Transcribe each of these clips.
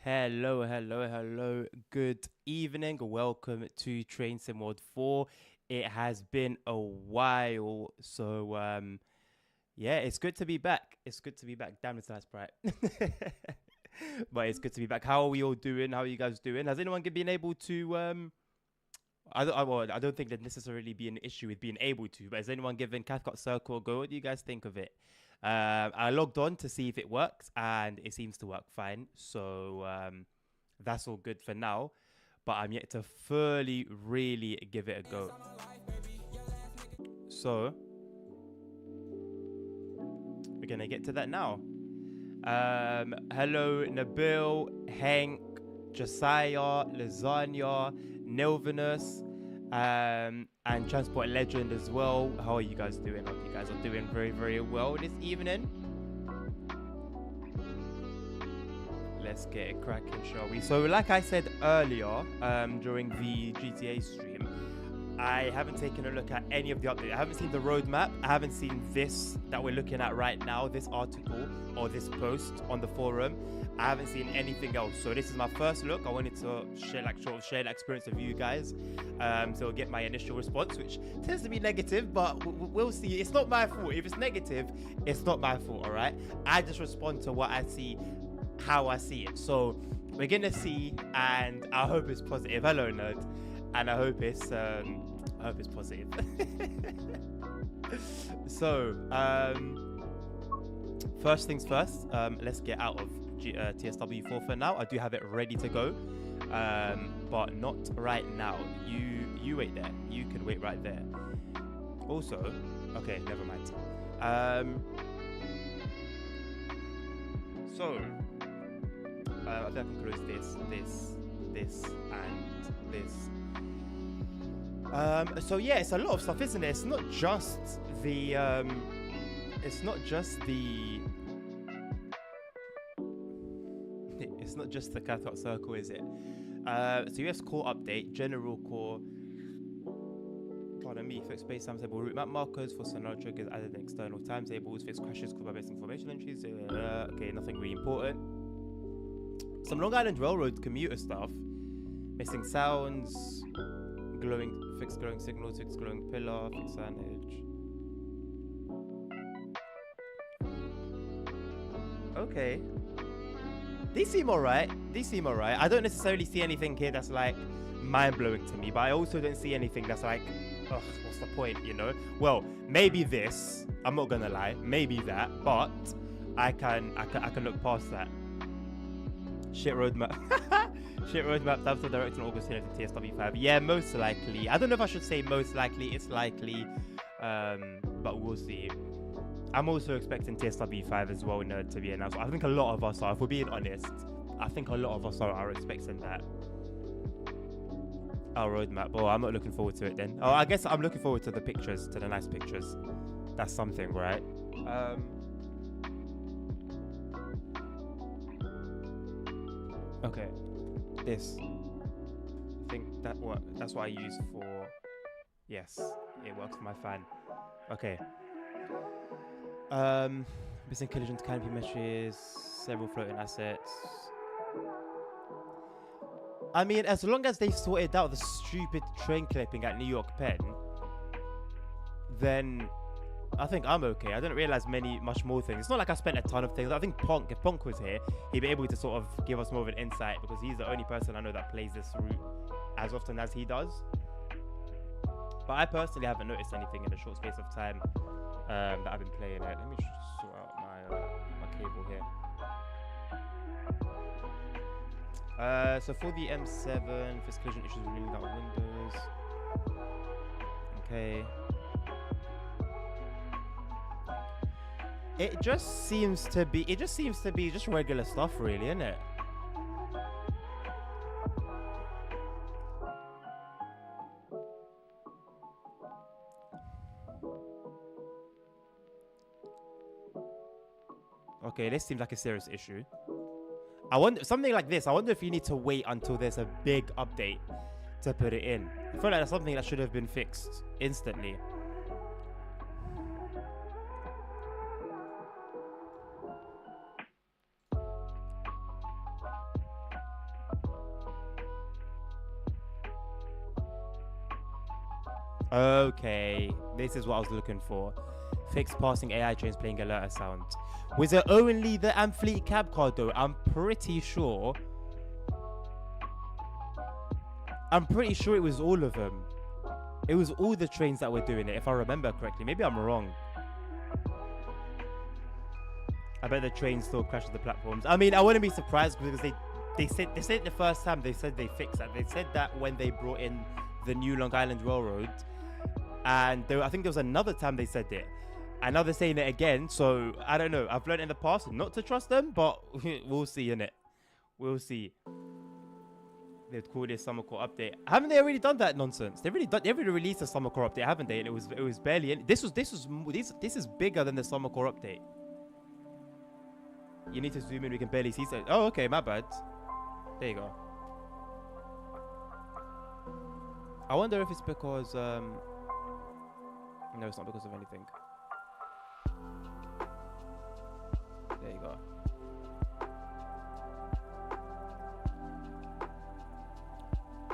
Hello, hello, hello. Good evening. Welcome to Train Sim World 4. It has been a while. So, yeah, it's good to be back. It's good to be back. Damn, it's nice, bright. But it's good to be back. How are we all doing? How are you guys doing? Has anyone been able to I don't think there'd necessarily be an issue with being able to, but has anyone given Cathcart Circle a go? What do you guys think of it? I logged on to see if it works, and it seems to work fine. So that's all good for now. But I'm yet to fully, really give it a go. So we're gonna get to that now. Hello, Nabil, Hank, Josiah, Lasagna, Nilvinus, and Transport Legend as well. How are you guys doing? Hope you guys are doing very, very well this evening. Let's get it cracking, shall we? So, like I said earlier, during the GTA stream, I haven't taken a look at any of the updates. I haven't seen the roadmap. I haven't seen this that we're looking at right now, this article or this post on the forum. I haven't seen anything else. So this is my first look. I wanted to share that experience with you guys. So get my initial response, which tends to be negative, but we'll see. It's not my fault. If it's negative, it's not my fault, all right? I just respond to what I see, how I see it. So we're gonna see, and I hope it's positive. Hello, nerd. And I hope it's positive. So first things first, let's get out of TSW 4 for now. I do have it ready to go, but not right now. You wait there. You can wait right there. Also, okay, never mind. So I think I can close this, and this. So yeah, it's a lot of stuff, isn't it? It's not just the Cathcart Circle, is it? So US core update, general core. Pardon me, fixed space timetable route map markers for scenario triggers, added external timetables, fixed crashes caused by basic information entries. Okay, nothing really important. Some Long Island Railroad commuter stuff. Missing sounds. Fixed glowing signals, fixed glowing pillar, fixed signage. Okay. These seem alright. I don't necessarily see anything here that's like mind-blowing to me, but I also don't see anything that's like, ugh, what's the point, you know? Well, maybe this. I'm not gonna lie. Maybe that, but I can look past that. Shit roadmap. Shit roadmap, that's the direction August here to TSW5. Yeah, most likely. I don't know if I should say most likely. It's likely, but we'll see. I'm also expecting TSW5 as well, nerd, to be announced. I think a lot of us are, if we're being honest. I think a lot of us are expecting that. Our roadmap. Oh, I'm not looking forward to it then. Oh, I guess I'm looking forward to the pictures, to the nice pictures. That's something, right? Okay. This. I think that's what I use for. Yes, it works for my fan. Okay. Missing collisions, canopy meshes, several floating assets. I mean, as long as they sorted out the stupid train clipping at New York Penn, then I think I'm okay. I didn't realize much more things. It's not like I spent a ton of things. I think if Ponk was here, he'd be able to sort of give us more of an insight, because he's the only person I know that plays this route as often as he does. But I personally haven't noticed anything in a short space of time that I've been playing it. Let me just sort out my cable here. So for the M7, fixed collision issues with reading out windows. Okay. It just seems to be just regular stuff, really, isn't it? Okay, this seems like a serious issue. I wonder, something like this, I wonder if you need to wait until there's a big update to put it in. I feel like that's something that should have been fixed instantly. Okay, this is what I was looking for. Fixed passing AI trains playing alerter sound. Was it only the Amfleet cab car though? I'm pretty sure it was all of them. It was all the trains that were doing it, if I remember correctly. Maybe I'm wrong. I bet the trains still crashed the platforms. I mean, I wouldn't be surprised because they said the first time they said they fixed that. They said that when they brought in the new Long Island Railroad, and I think there was another time they said it, and now they're saying it again. So I don't know. I've learned in the past not to trust them, but we'll see, innit? We'll see. They'd call this summer core update. Haven't they already done that nonsense? They've already released a summer core update, haven't they? And it was barely in. This is bigger than the summer core update. You need to zoom in. We can barely see. So, oh, okay, my bad. There you go. I wonder if it's because no, it's not because of anything. There you go.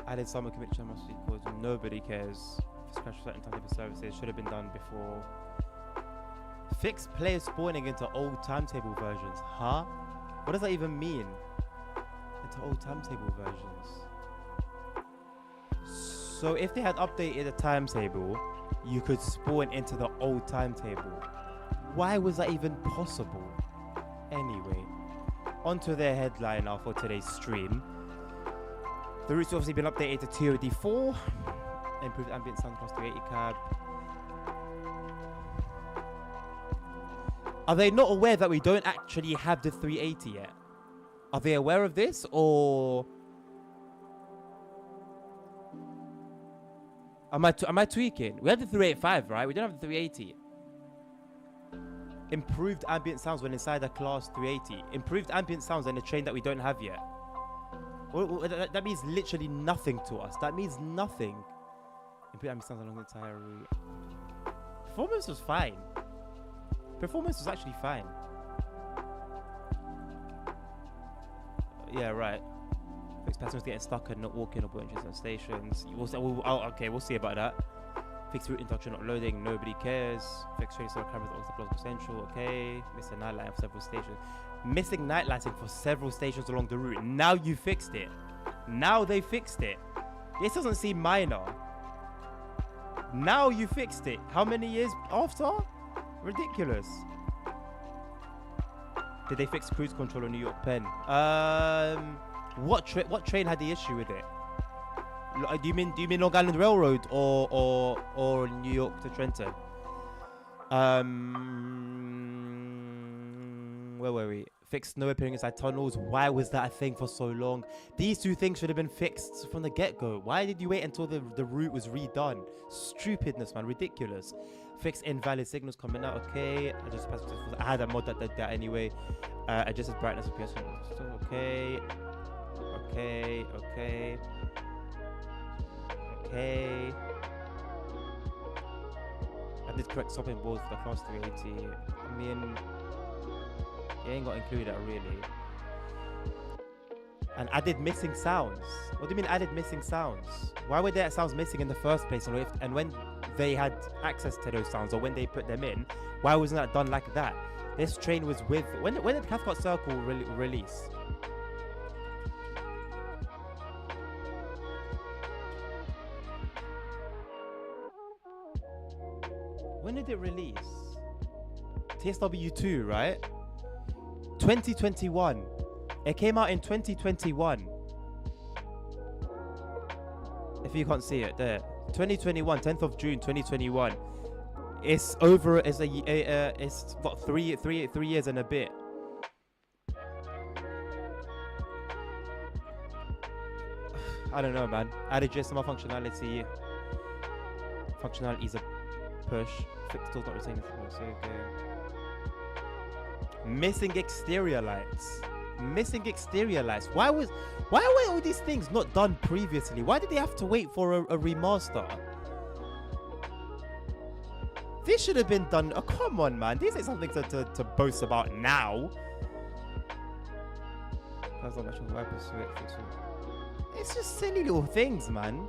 Added summer commitment must be because nobody cares. If it's crashed for certain type of services, should have been done before. Fix players spawning into old timetable versions. Huh? What does that even mean? Into old timetable versions. So if they had updated the timetable, you could spawn into the old timetable. Why was that even possible? Anyway, onto their headline now for today's stream. The route's obviously been updated to TOD4. Improved ambient sound across 380 cab. Are they not aware that we don't actually have the 380 yet? Are they aware of this, or am I tweaking? We have the 385, right? We don't have the 380. Improved ambient sounds when inside a class 380. Improved ambient sounds in a train that we don't have yet. Well, that means literally nothing to us. That means nothing. Improved ambient sounds along the entire route. Performance was fine. Performance was actually fine. Yeah, right. Fix passengers getting stuck and not walking or putting on stations. We'll see about that. Fix route induction not loading. Nobody cares. Fix train store cameras also plausible potential. Okay. Missing night lighting for several stations. Missing night lighting for several stations along the route. Now you fixed it. Now they fixed it. This doesn't seem minor. Now you fixed it. How many years after? Ridiculous. Did they fix cruise control on New York Penn? What train had the issue with it? Do you mean Long Island Railroad or New York to Trenton? Where were we? Fixed snow appearing inside tunnels. Why was that a thing for so long? These two things should have been fixed from the get-go. Why did you wait until the route was redone? Stupidness, man. Ridiculous. Fix invalid signals coming out. Okay. I had a mod that did that anyway. Adjusted brightness of PS. Okay. I did correct stopping balls for the class 380. I mean, you ain't got included that really. And added missing sounds. What do you mean added missing sounds? Why were there sounds missing in the first place? And when they had access to those sounds, or when they put them in, why wasn't that done like that? This train was with... When did Cathcart Circle release? When did it release? TSW 2, right? 2021. It came out in 2021. If you can't see it, there. 2021, 10th of June, 2021. It's over. It's what, three years and a bit. I don't know, man. Added GSMR functionality. Functionality is a push. Still not retaining. Okay. Missing exterior lights. Missing exterior lights. Why were all these things not done previously? Why did they have to wait for a remaster? This should have been done. Oh, come on, man. This ain't something to boast about now. It's just silly little things, man.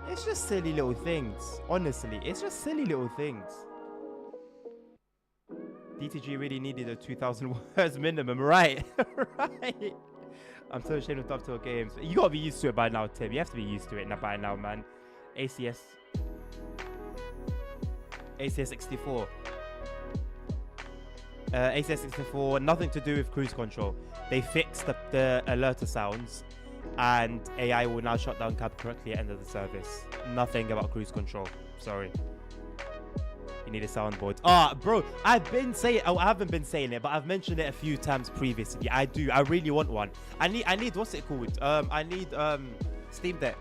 It's just silly little things. Honestly, it's just silly little things. DTG really needed a 2,000 words minimum, right? Right. I'm so ashamed of Dovetail games. You gotta be used to it by now, Tim. You have to be used to it by now, man. ACS 64. ACS 64, nothing to do with cruise control. They fixed the alerter sounds, and AI will now shut down cab correctly at the end of the service. Nothing about cruise control. Sorry. You need a soundboard. Bro, I've been saying, I haven't been saying it, but I've mentioned it a few times previously. I really want one. I need what's it called? I need Steam Deck.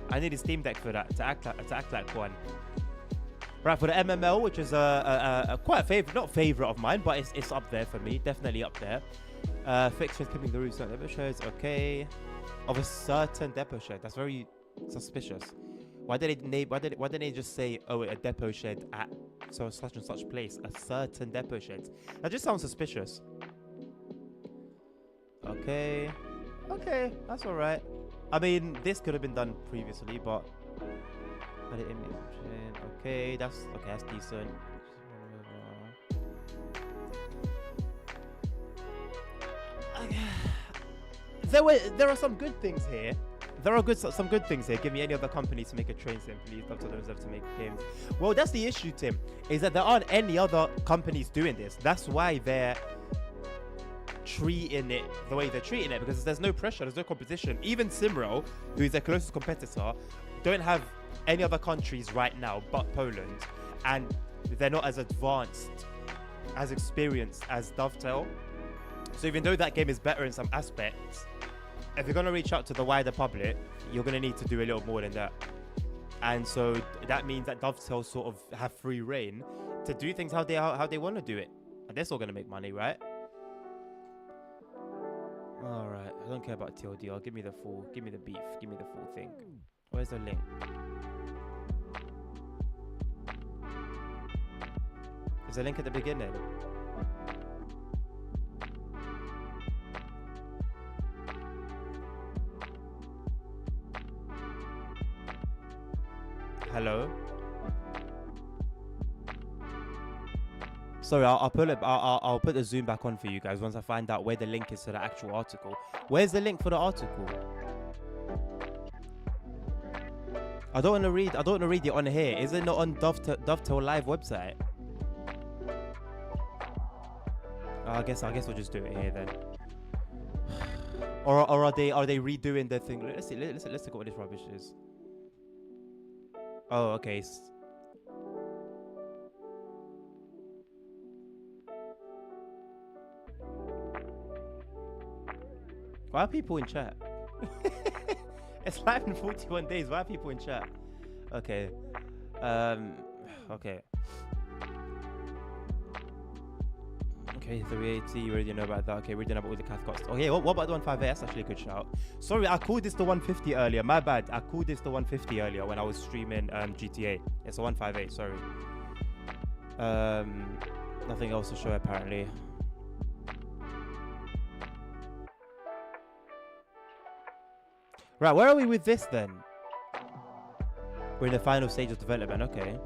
I need a Steam Deck for that to act like one. Right, for the MML, which is quite a favorite, not favorite of mine, but it's up there for me, definitely up there. Fixtures keeping the route certain depot sheds, okay. Of a certain depot shed, that's very suspicious. Why didn't they just say, oh, a depot shed at such and such place, a certain depot shed? That just sounds suspicious. Okay, that's all right. I mean, this could have been done previously, but okay, that's decent. There are some good things here. Some good things here. Give me any other company to make a train sim, please. Dovetail don't deserve to make games. Well, that's the issue, Tim, is that there aren't any other companies doing this. That's why they're treating it the way they're treating it, because there's no pressure, there's no competition. Even Simro, who is their closest competitor, don't have any other countries right now but Poland, and they're not as advanced, as experienced as Dovetail. So even though that game is better in some aspects, if you're going to reach out to the wider public, you're going to need to do a little more than that. And so that means that Dovetail sort of have free reign to do things how they want to do it, and they're still going to make money, right? All right, I don't care about TLDR. Give me the beef, give me the full thing. Where's the link? There's a link at the beginning. Hello. Sorry, I'll pull it. I'll put the zoom back on for you guys once I find out where the link is to the actual article. Where's the link for the article? I don't want to read it on here. Is it not on Dovetail Live website? I guess we'll just do it here then. Or are they redoing the thing? Let's see. Let's look at what this rubbish is. Oh, okay. Why are people in chat? It's live in 41 days. Why are people in chat? Okay. Okay. Okay, 380. You already know about that. Okay, we're done about all the Cathcart. Okay, what about the 158? That's actually a good shout. Sorry, I called this the 150 earlier. My bad. I called this the 150 earlier when I was streaming GTA. It's a 158. Sorry. Nothing else to show apparently. Right, where are we with this then? We're in the final stage of development. Okay.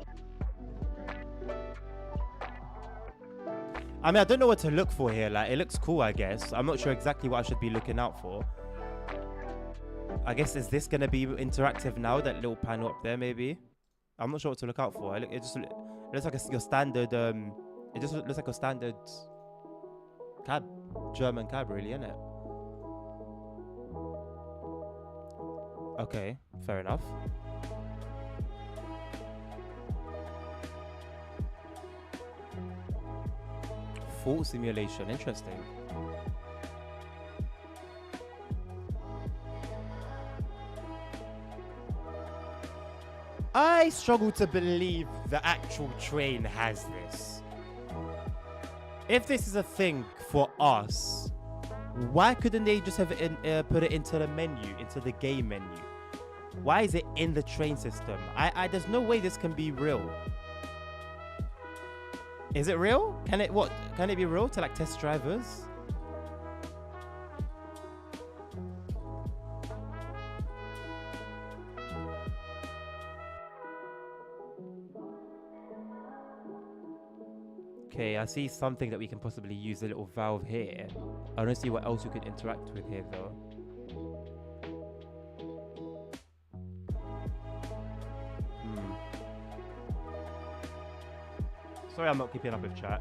I mean, I don't know what to look for here. Like, it looks cool, I guess. I'm not sure exactly what I should be looking out for. I guess, is this going to be interactive now? That little panel up there, maybe? I'm not sure what to look out for. It looks like your standard, it just looks like a standard cab. German cab, really, isn't it? Okay, fair enough. Full simulation, interesting. I struggle to believe the actual train has this. If this is a thing for us, why couldn't they just have put it into the menu, into the game menu? Why is it in the train system? There's no way this can be real. Is it real? Can it be real to like test drivers? Okay, I see something that we can possibly use, a little valve here. I don't see what else we could interact with here though. Sorry I'm not keeping up with chat.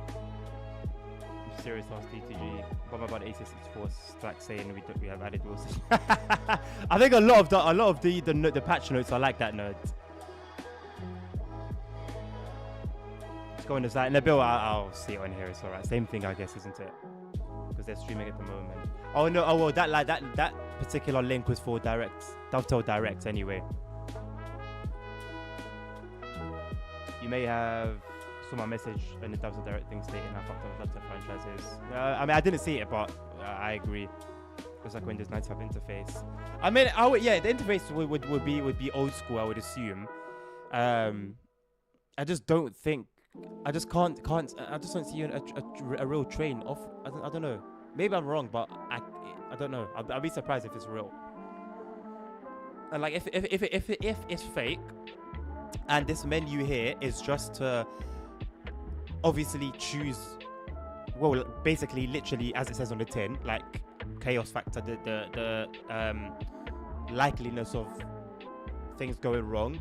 I'm serious on DTG. But about 8664 stack saying we have added rules. I think a lot of the patch notes are like that, nerd. Let's go on the site. Nabil, I'll see it on here. It's alright. Same thing, I guess, isn't it? Because they're streaming at the moment. Oh no! Oh well, that particular link was for Dovetail Direct anyway. You may have saw my message in the Dovetail Direct thing stating I fucked up Dovetail franchises. I mean, I didn't see it, but I agree. It's like Windows 95 interface. I mean, yeah, the interface would be old school, I would assume. I just don't think. I just can't. I just don't see a real train off. I don't know. Maybe I'm wrong, but I don't know. I'll be surprised if it's real. And like if it's fake, and this menu here is just to obviously choose, well, basically, literally, as it says on the tin, like chaos factor, the likeliness of things going wrong.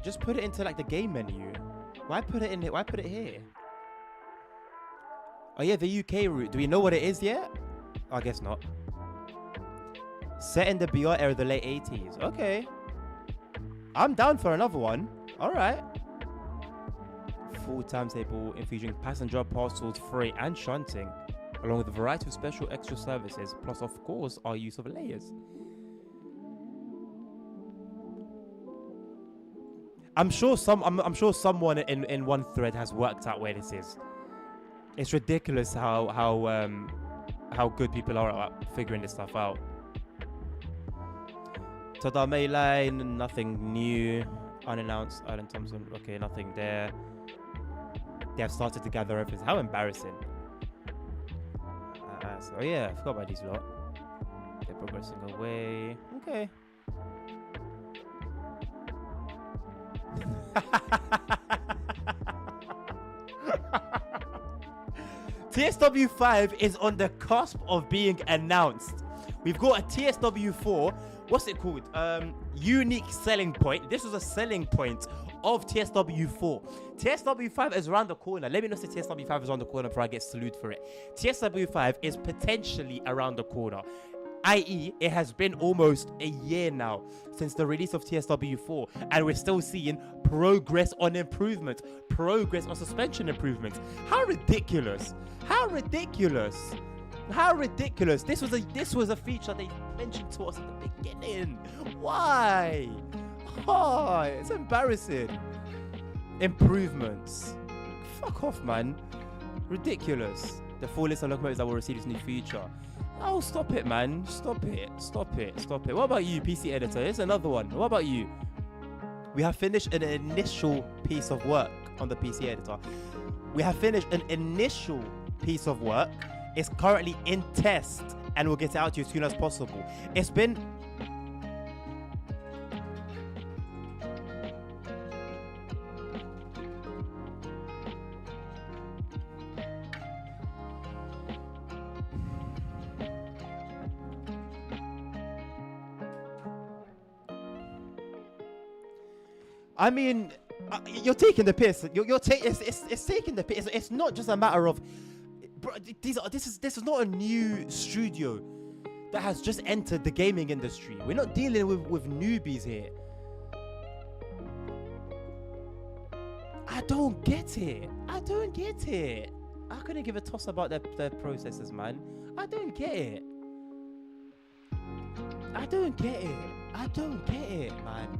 Just put it into like the game menu. Why put it in here? Why put it here? Oh yeah, the UK route. Do we know what it is yet? I guess not. Set in the BR era of the late 80s. Okay. I'm down for another one. Alright. Full timetable infusing passenger parcels, freight and shunting, along with a variety of special extra services, plus of course our use of layers. I'm sure someone in one thread has worked out where this is. It's ridiculous how good people are at figuring this stuff out. Tada Melee, nothing new. Unannounced, Alan Thompson, okay, nothing there. They have started to gather everything. How embarrassing. So yeah, I forgot about these lot. They're progressing away. Okay. TSW 5 is on the cusp of being announced. We've got a TSW 4. What's it called? Unique selling point. This was a selling point of TSW 4. TSW 5 is around the corner. Let me know if TSW 5 is around the corner before I get salute for it. TSW 5 is potentially around the corner. i.e., it has been almost a year now since the release of TSW 4, and we're still seeing progress on improvement, progress on suspension improvements. How ridiculous! How ridiculous! How ridiculous! This was a feature they mentioned to us at the beginning. Why? Oh, it's embarrassing. Improvements. Fuck off, man. Ridiculous. The full list of locomotives that will receive this new feature. Oh, stop it, man. Stop it. Stop it. Stop it. What about you, PC editor? Here's another one. What about you? We have finished an initial piece of work on the PC editor. We have finished an initial piece of work. It's currently in test, and we'll get it out to you as soon as possible. It's been... I mean, you're taking the piss. It's taking the piss. It's not just a matter of, bro, this is not a new studio that has just entered the gaming industry. We're not dealing with newbies here. I don't get it. I don't get it. I couldn't give a toss about their processes, man. I don't get it. I don't get it. I don't get it, man.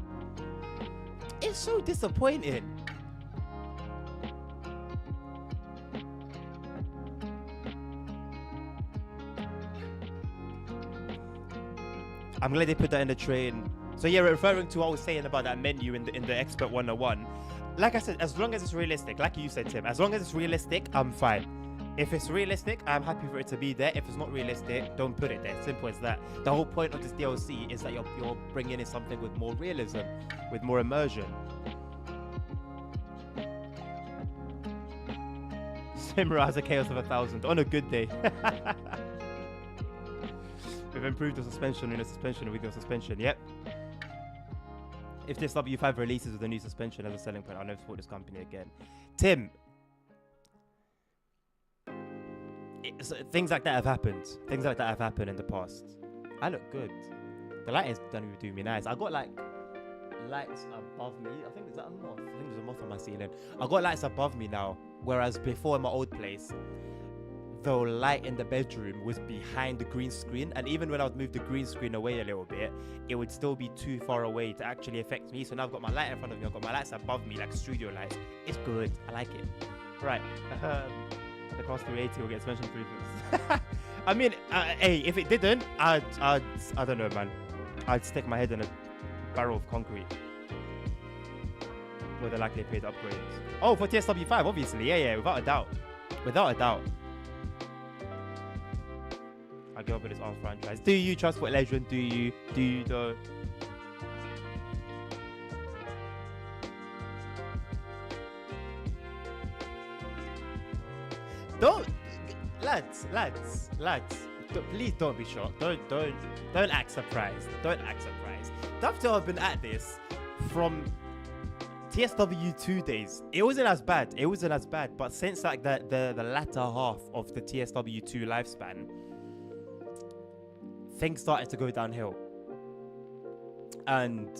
It's so disappointing. I'm glad they put that in the train. So yeah, referring to what I was saying about that menu in the Expert 101. Like I said, as long as it's realistic, like you said, Tim, as long as it's realistic, I'm fine. If it's realistic, I'm happy for it to be there. If it's not realistic, don't put it there. Simple as that. The whole point of this DLC is that you're bringing in something with more realism, with more immersion. Mirror has a chaos of 1,000 on a good day. We've improved the suspension in a suspension with your suspension. Yep. If this W5 releases with a new suspension as a selling point, I'll never support this company again. Tim, things like that have happened. Things like that have happened in the past. I look good. The lighting's don't even do me nice. I got like lights above me. I think is that a moth? I think there's a moth on my ceiling. I got lights above me now, whereas before in my old place, the light in the bedroom was behind the green screen, and even when I would move the green screen away a little bit, it would still be too far away to actually affect me. So now I've got my light in front of me, I've got my lights above me, like studio lights. It's good. I like it. Right. The cost 380 will get suspension improvements. I mean, hey, if it didn't, I don't know, man. I'd stick my head in a barrel of concrete. With a likely paid upgrades. Oh, for TSW5, obviously. Yeah, without a doubt. Without a doubt. I give up with this arms franchise. Do you trust what legend? Do you though? Don't, lads. Please don't be shocked. Don't act surprised. Don't act surprised. Dovetail have been at this from TSW2 days. It wasn't as bad. But since like the latter half of the TSW2 lifespan, things started to go downhill. And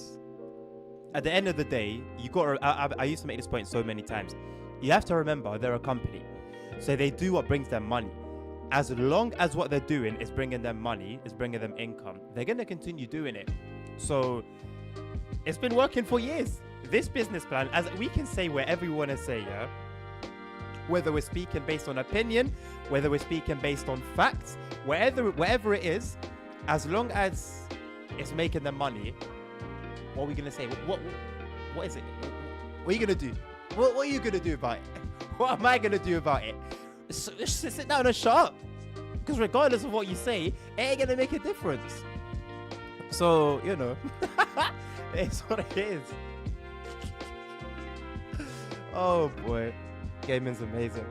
at the end of the day, you got. I used to make this point so many times. You have to remember they're a company, so they do what brings them money. As long as what they're doing is bringing them money, is bringing them income, they're gonna continue doing it. So it's been working for years. This business plan, as we can say wherever we want to say, yeah. Whether we're speaking based on opinion, whether we're speaking based on facts, wherever it is, as long as it's making them money, what are we gonna say? What is it? What are you gonna do? What are you gonna do about it? What am I gonna do about it? Just sit down and shut up. Because regardless of what you say, it ain't gonna make a difference. So, you know, it's what it is. Oh boy, gaming's amazing.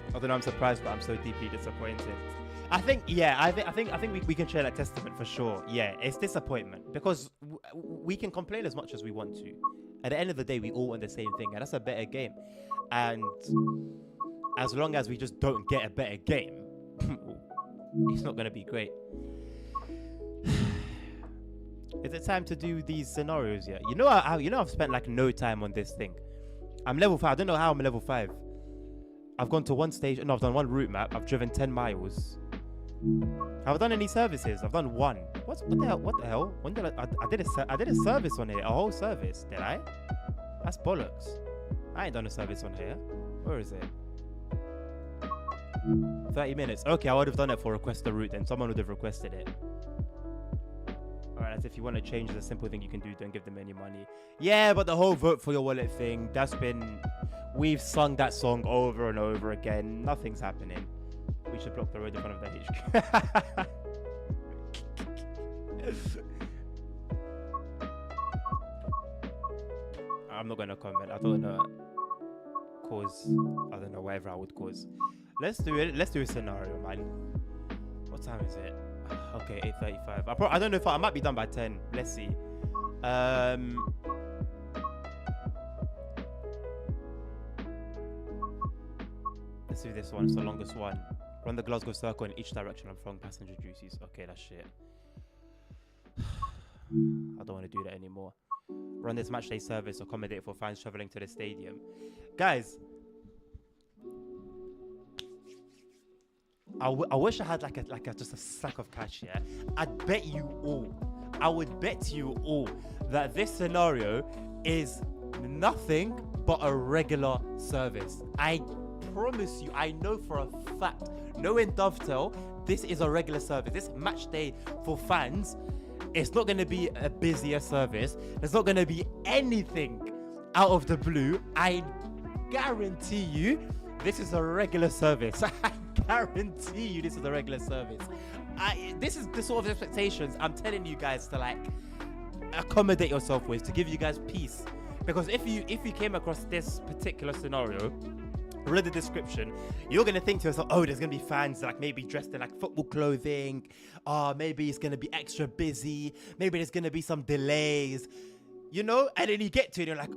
I don't know, I'm surprised, but I'm so deeply disappointed. I think we can share that testament for sure. Yeah, it's disappointment because we can complain as much as we want to. At the end of the day, we all want the same thing, and that's a better game. And as long as we just don't get a better game, it's not gonna be great. Is it time to do these scenarios yet? You know I've spent like no time on this thing. I'm level 5. I don't know how I'm level 5. I've gone to one stage. No, I've done one route map. I've driven 10 miles. Have I done any services? I've done one. What the hell? When did I did a service on here? A whole service? Did I? That's bollocks. I ain't done a service on here. Where is it? 30 minutes. Okay, I would have done it for request a route, then someone would have requested it. Alright, as if you want to change the simple thing you can do, don't give them any money. Yeah, but the whole vote for your wallet thing, that's been... We've sung that song over and over again. Nothing's happening. We should block the road in front of the HQ. I'm not going to comment. I don't know. I don't know, whatever I would cause. Let's do it. Let's do a scenario, man. What time is it? Okay, 8:35. I don't know if I might be done by 10. Let's see. Let's do this one. It's the longest one. Run the Glasgow Circle in each direction and throwing passenger juices. Okay, that's shit. I don't want to do that anymore. Run this matchday service, accommodate for fans traveling to the stadium. Guys, I wish I had just a sack of cash here. I would bet you all that this scenario is nothing but a regular service. I promise you, I know for a fact, knowing Dovetail, this is a regular service. This match day for fans, it's not going to be a busier service. There's not going to be anything out of the blue. I guarantee you this is a regular service. I guarantee you this is a regular service. This is the sort of expectations I'm telling you guys to like accommodate yourself with, to give you guys peace. Because if you came across this particular scenario, read the description, you're gonna think to yourself, oh, there's gonna be fans like maybe dressed in like football clothing, maybe it's gonna be extra busy, maybe there's gonna be some delays, you know. And then you get to it, you're like,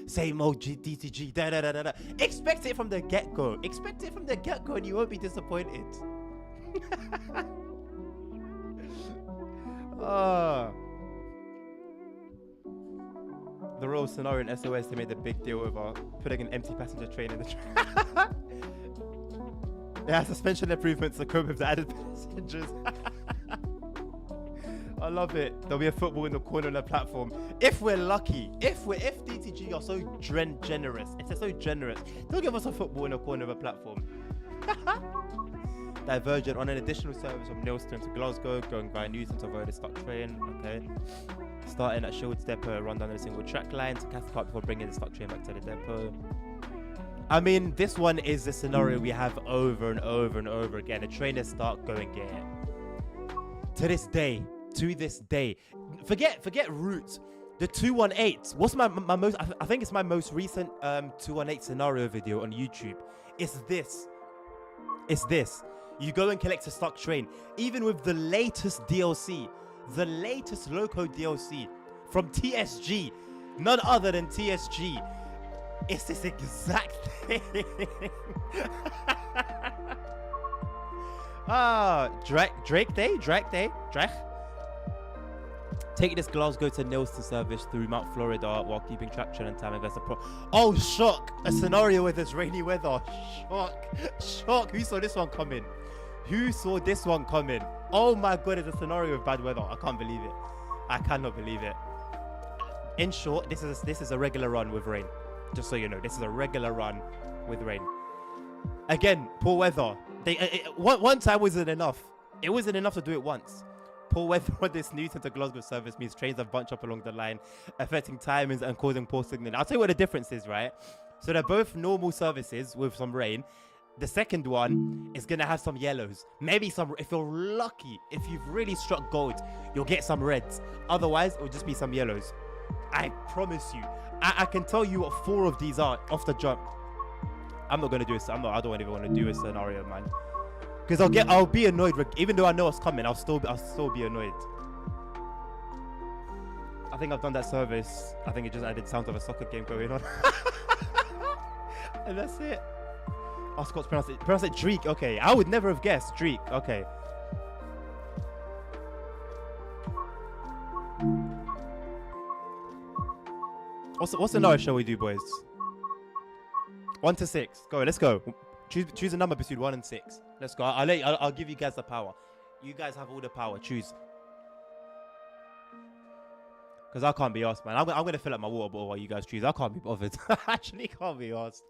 same old DTG, da da da da da. Expect it from the get-go. Expect it from the get-go, and you won't be disappointed. The real scenario in SOS, they made a big deal over putting an empty passenger train in the train. Yeah, suspension improvements to cope with the added passengers. I love it. There'll be a football in the corner of the platform. If we're lucky, if DTG are so generous, it's so generous, they'll give us a football in the corner of a platform. Divergent on an additional service from Neilston to Glasgow, going via Newton to avoid a stuck train. Okay. Starting at Shields Depot, run down a single track line to Cathcart before bringing the stuck train back to the depot. I mean, this one is the scenario we have over and over and over again. The trainers start going get it. To this day, forget routes. The 218. What's my most? I think it's my most recent 218 scenario video on YouTube. It's this. You go and collect a stuck train. Even with the latest DLC, the latest Loco DLC from TSG, none other than TSG, it's this exact thing. Drake Day. Taking this Glasgow to Neilston service through Mount Florida while keeping traction and time investor Oh, shock! A scenario with this rainy weather. Shock! Who saw this one coming? Oh my god, it's a scenario with bad weather. I can't believe it. I cannot believe it. In short, this is a regular run with rain. Just so you know, this is a regular run with rain. Again, poor weather. One time wasn't enough. It wasn't enough to do it once. Poor weather on this Newton to Glasgow service means trains have bunched up along the line, affecting timings and causing poor signaling. I'll tell you what the difference is, right? So they're both normal services with some rain. The second one is going to have some yellows. Maybe some, if you're lucky, if you've really struck gold, you'll get some reds. Otherwise, it'll just be some yellows. I promise you. I can tell you what 4 of these are off the jump. I'm not going to do it. I don't even want to do a scenario, man. Because I'll be annoyed. Even though I know it's coming, I'll still be annoyed. I think I've done that service. I think it just added sounds of a soccer game going on. And that's it. Oh, Scott's pronounce it Dreek. Okay, I would never have guessed Dreek. Okay. What's another shall we do, boys? 1 to 6. Go. Let's go. Choose a number between 1 and 6. Let's go. I'll give you guys the power. You guys have all the power. Choose. Because I can't be asked, man. I'm gonna fill up my water bottle while you guys choose. I can't be bothered. I actually can't be asked.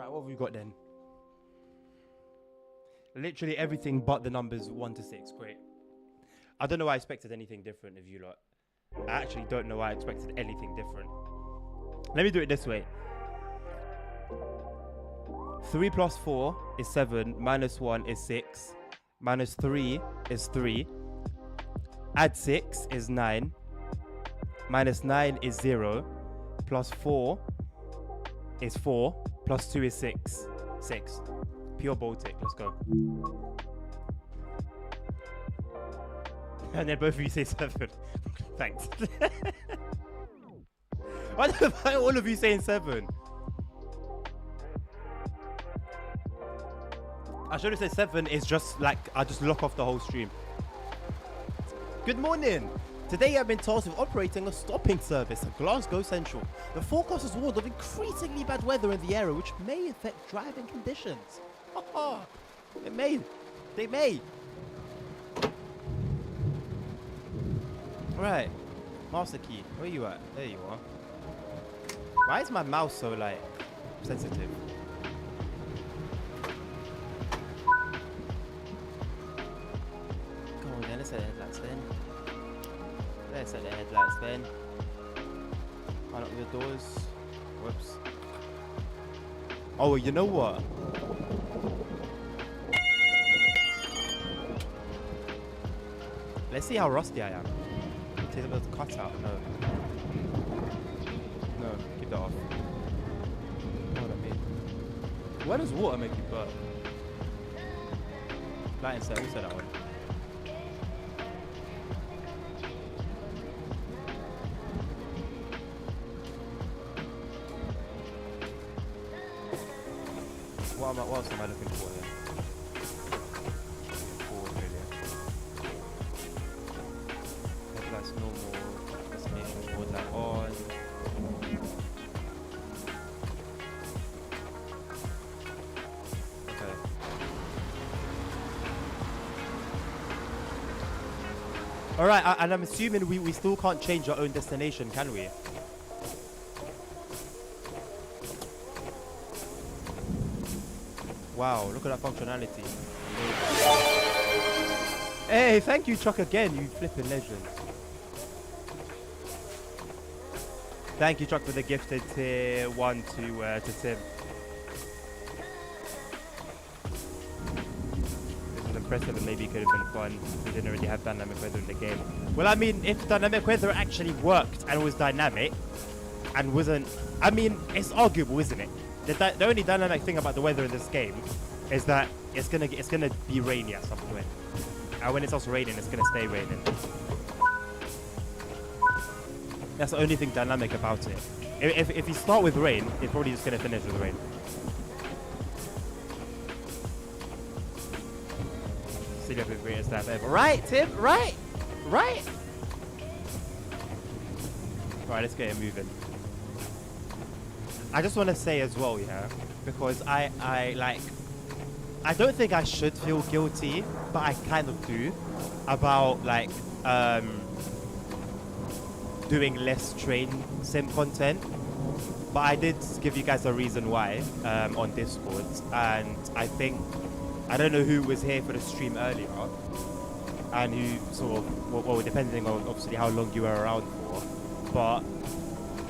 What have we got then? Literally everything but the numbers 1 to 6. Great. I don't know why I expected anything different of you lot. I actually don't know why I expected anything different. Let me do it this way. 3 plus 4 is 7. Minus 1 is 6. Minus 3 is 3. Add 6 is 9. Minus 9 is 0. Plus 4 is 4. Plus 2 is 6. 6. Pure Baltic. Let's go. And then both of you say 7. Thanks. Why all of you saying 7? I should have said 7 is just like, I just lock off the whole stream. Good morning. Today I've been tasked with operating a stopping service at Glasgow Central. The forecast is warned of increasingly bad weather in the area, which may affect driving conditions. It may. They may. Right. Master key. Where you at? There you are. Why is my mouse so, like, sensitive? Come on then, let's set the headlights then. Let's set the headlights then. Unlock the doors. Whoops. Oh, you know what? Let's see how rusty I am. Take a little cut out. No. No, keep that off. Know what I mean? Why does water make you burp? Lighting set, we'll set that one. What else am I looking for here? Forward, really. Headlights normal. Destination forward light on. Okay. Alright, and I'm assuming we still can't change our own destination, can we? Wow, look at that functionality. Hey, thank you, Chuck, again, you flipping legend. Thank you, Chuck, for the gifted tier 1 to Tim. This was impressive and maybe it could have been fun if we didn't already have dynamic weather in the game. Well, I mean, if dynamic weather actually worked and was dynamic and wasn't... I mean, it's arguable, isn't it? The only dynamic thing about the weather in this game is that it's gonna be rainy at some point, and when it's also raining, it's gonna stay raining. That's the only thing dynamic about it. If you start with rain, it's probably just gonna finish with rain. Still have the greatest stuff ever, right, Tim? Right. Right, let's get it moving. I just want to say as well, yeah, because I don't think I should feel guilty, but I kind of do, about like doing less train sim content. But I did give you guys a reason why on Discord, and I don't know who was here for the stream earlier, and who sort of, well, depending on obviously how long you were around for, but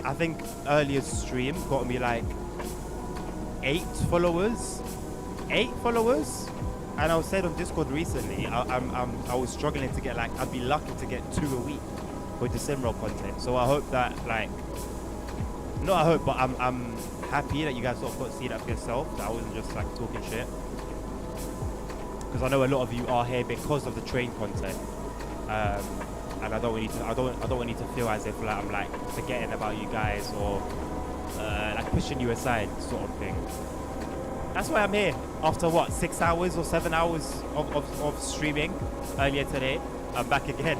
I think earlier stream got me like 8 followers, and I was said on Discord recently, I was struggling to get, like, I'd be lucky to get 2 a week with the Simroll content. So I hope that, like, not I hope, but I'm happy that you guys sort of got to see that for yourself, that I wasn't just like talking shit, because I know a lot of you are here because of the train content. And I don't want you to feel as if like I'm like forgetting about you guys or like pushing you aside, sort of thing. That's why I'm here after what, 6 hours or 7 hours of streaming earlier today. I'm back again.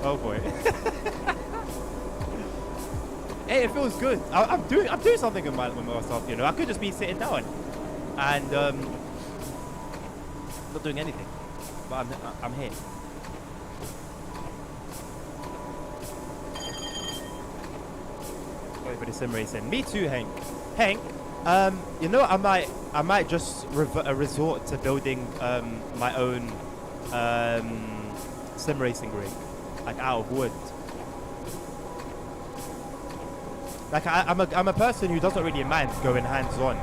Oh boy. Hey, it feels good. I'm doing something with myself, you know. I could just be sitting down and not doing anything, but I'm here. Wait for the sim racing. Me too, Hank. Hank, you know, I might just resort to building my own sim racing rig, like out of wood. Like I'm a person who doesn't really mind going hands-on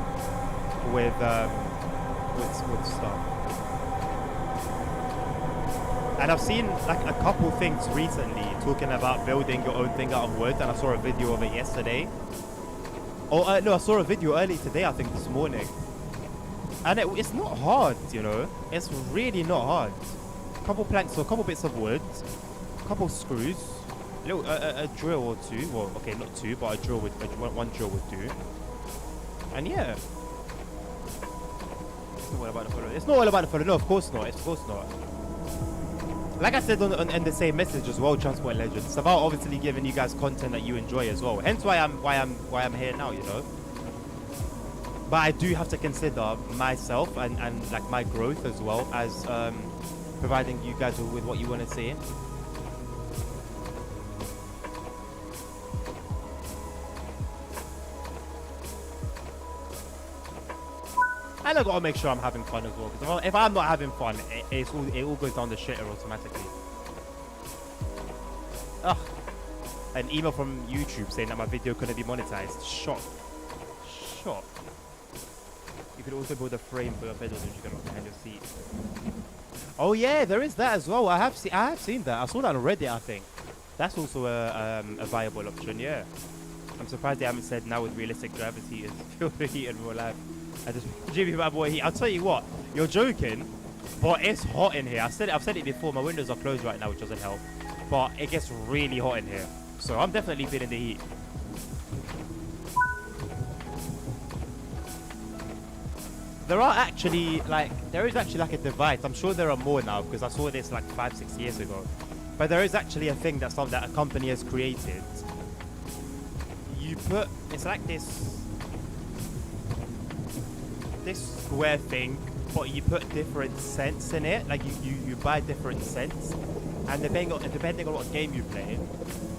with stuff. And I've seen like a couple things recently talking about building your own thing out of wood, and I saw a video of it yesterday. Oh no, I saw a video early today, I think this morning. And it's not hard, you know. It's really not hard. A couple planks or a couple bits of wood, a couple screws, a drill or two. Well, okay, not two, but one drill would do. And yeah. It's not all about the follow. It's not all about the follow. No, of course not. Of course not. Like I said in the same message as well, Transport Legends. It's about obviously giving you guys content that you enjoy as well. Hence why I'm here now, you know. But I do have to consider myself and like my growth as well as providing you guys with what you want to see. And I gotta make sure I'm having fun as well. Because if I'm not having fun, it all goes down the shitter automatically. Ugh. An email from YouTube saying that my video couldn't be monetized. Shock. Shock. You could also build a frame for your pedals which you can lock behind your seat. Oh yeah, there is that as well. I have seen that. I saw that on Reddit, I think. That's also a viable option, yeah. I'm surprised they haven't said now with realistic driver's heaters. Feel the heat in real life. I just Jimmy bad boy heat. I'll tell you what, you're joking, but it's hot in here. I've said it before. My windows are closed right now, which doesn't help. But it gets really hot in here, so I'm definitely feeling the heat. There is actually like a device. I'm sure there are more now because I saw this like 5-6 years ago. But there is actually a thing that a company has created. It's like this square thing, but you put different scents in it. Like you buy different scents, and depending on what game you play,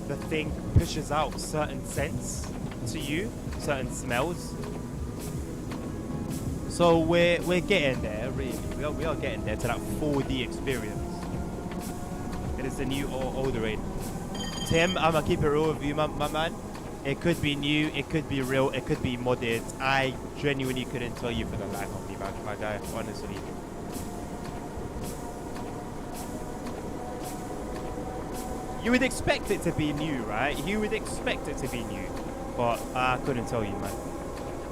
the thing pushes out certain scents to you, certain smells. So we're getting there, really. We are getting there to that 4D experience. It is the new older rain. Tim, I'ma keep it real with you, my man. It could be new, it could be real, it could be modded. I genuinely couldn't tell you for the life of me, my guy, honestly. You would expect it to be new, right? You would expect it to be new. But I couldn't tell you, man.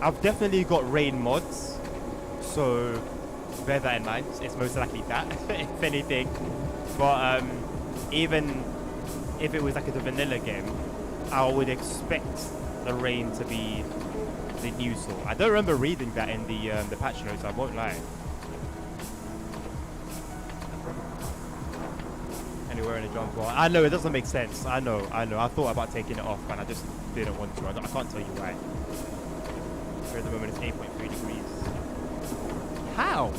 I've definitely got rain mods. So bear that in mind. It's most likely that, if anything. But even if it was like a vanilla game, I would expect the rain to be the new sort. I don't remember reading that in the patch notes, I won't lie. Anywhere in a jump bar. I know, it doesn't make sense. I know. I thought about taking it off, and I just didn't want to. I can't tell you why. Here at the moment, it's 8.3 degrees. How?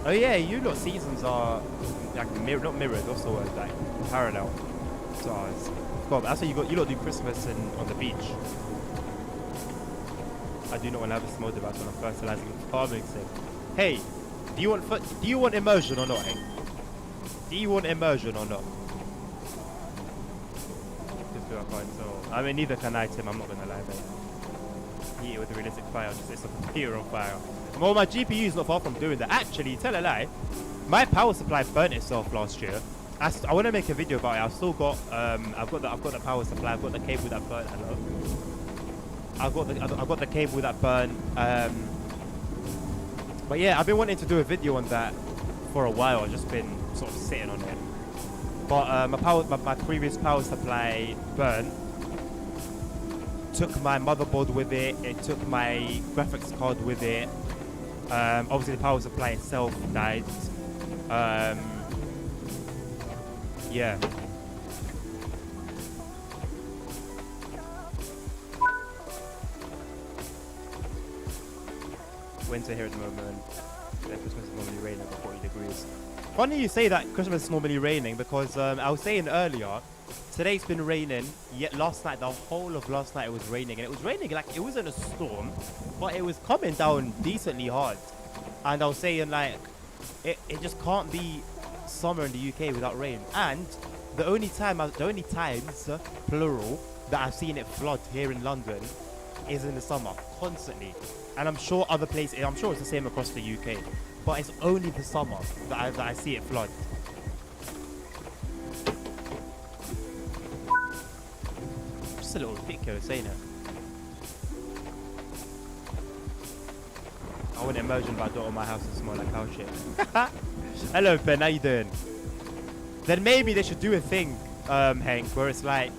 Oh yeah, you lot seasons are like not mirrored, also like parallel to ours. God, that's how you lot do Christmas on the beach. I do not want to have a small device when I'm fertilizing farming sim. Hey, do you want immersion or not? Hey? Do you want immersion or not? I mean, neither can I, Tim. I'm not gonna lie, mate. Heat it with a realistic fire. Just it's a computer on fire. Well, my GPU is not far from doing that. Actually, tell a lie. My power supply burnt itself last year. I want to make a video about it. I've still got I've got the power supply. I've got the cable that burnt. Hello. I've got the cable that burnt. But yeah, I've been wanting to do a video on that for a while. I've just been sort of sitting on it. But my previous power supply burnt. Took my motherboard with it. It took my graphics card with it. Obviously, the power supply itself died. Yeah. Winter here at the moment. Yeah, Christmas is normally raining at 40 degrees. Funny you say that Christmas is normally raining because I was saying earlier, today's been raining. Yet last night, the whole of last night, it was raining, and it was raining like it wasn't a storm, but it was coming down decently hard. And I was saying like, it just can't be summer in the UK without rain. And the only times plural that I've seen it flood here in London is in the summer, constantly. And I'm sure other places, I'm sure it's the same across the UK, but it's only the summer that I see it flood. Just a little ridiculous, ain't it? I want immersion, but I don't want my house to smell like cow shit. Hello, Ben. How you doing? Then maybe they should do a thing, Hank, where it's like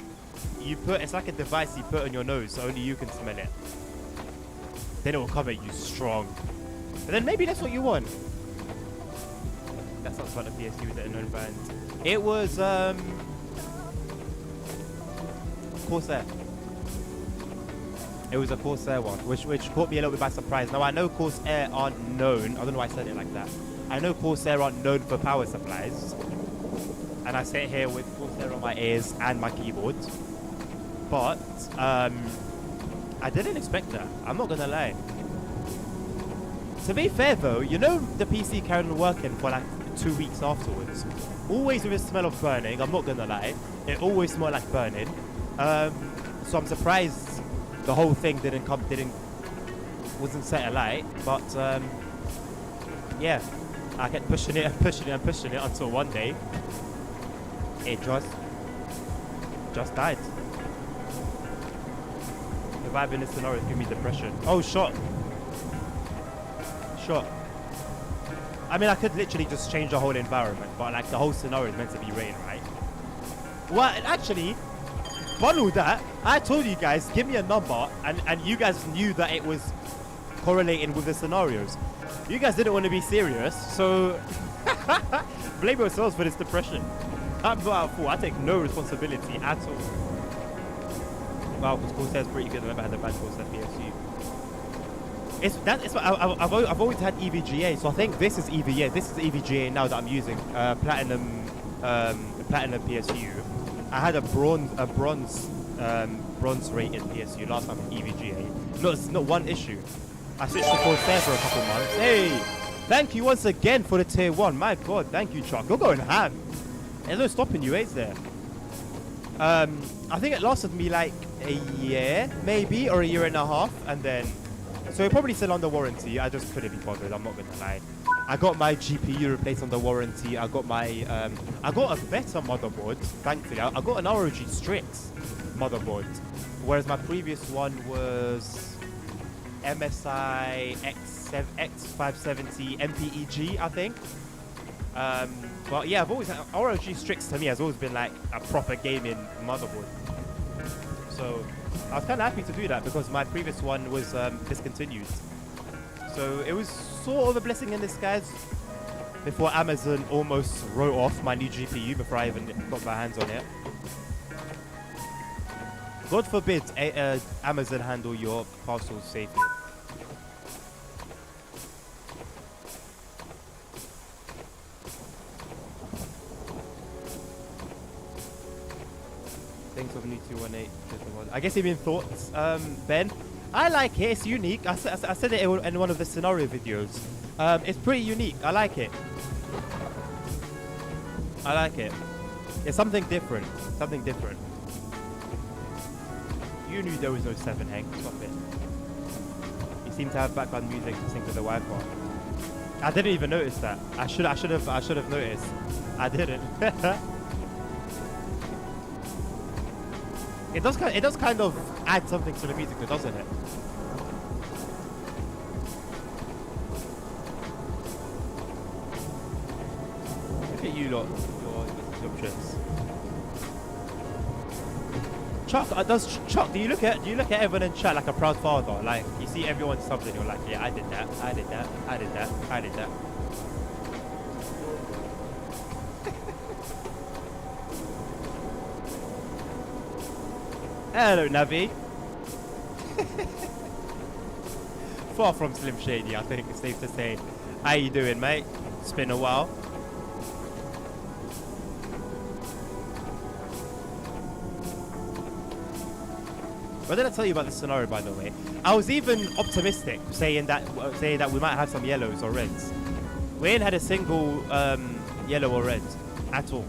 it's like a device you put on your nose, so only you can smell it. Then it will cover you strong. But then maybe that's what you want. That's not about the PSU, the unknown band. It was Corsair. It was a Corsair one, which caught me a little bit by surprise. Now I know Corsair aren't known. I don't know why I said it like that. I know Corsair aren't known for power supplies, and I sit here with Corsair on my ears and my keyboard. But I didn't expect that. I'm not gonna lie. To be fair though, you know the PC carried on working for like 2 weeks afterwards. Always with a smell of burning. I'm not gonna lie. It always smelled like burning. So I'm surprised the whole thing wasn't set alight. But yeah, I kept pushing it and pushing it and pushing it until one day it just died. Surviving this scenario give me depression. Oh, shot. I mean, I could literally just change the whole environment, but like the whole scenario is meant to be rain, right? Well, actually, funnel that. I told you guys, give me a number, and you guys knew that it was correlating with the scenarios. You guys didn't want to be serious, so blame yourselves for this depression. I'm not at fault. I take no responsibility at all. Wow, because Corsair's pretty good. I've never had a bad Corsair PSU. I've always had EVGA, so I think this is EVA. This is EVGA now that I'm using. Platinum PSU. I had a bronze rated PSU last time from EVGA. No, it's not one issue. I switched to Corsair for a couple months. Hey, thank you once again for the tier 1. My God, thank you, Chuck. You're going ham. There's no stopping you, is there? I think it lasted me like a year, maybe, or a year and a half, and then. So it's probably still under warranty. I just couldn't be bothered. I'm not gonna lie. I got my GPU replaced under warranty. I got my I got a better motherboard. Thankfully, I got an ROG Strix motherboard, whereas my previous one was MSI X570 MPEG, I think. But yeah, I've always had ROG Strix. To me has always been like a proper gaming motherboard. So I was kind of happy to do that because my previous one was discontinued. So it was sort of a blessing in disguise before Amazon almost wrote off my new GPU before I even got my hands on it. God forbid Amazon handle your parcels safely. Thanks for new 218. I guess even thoughts, Ben. I like it. It's unique. I said it in one of the scenario videos. It's pretty unique. I like it. It's something different. Something different. You knew there was no 7, Hank. Stop it. You seem to have background music to sync with the Wi-Fi. I didn't even notice that. I should have noticed. I didn't. It does kind of add something to the music, doesn't it? Look at you lot, your subscriptions. Chuck, do you look at everyone in chat like a proud father? Like you see everyone subbed and you're like, yeah, I did that. Hello, Navi. Far from Slim Shady, I think it's safe to say. How you doing, mate? It's been a while. What did I tell you about this scenario, by the way? I was even optimistic, saying that we might have some yellows or reds. We ain't had a single yellow or red at all.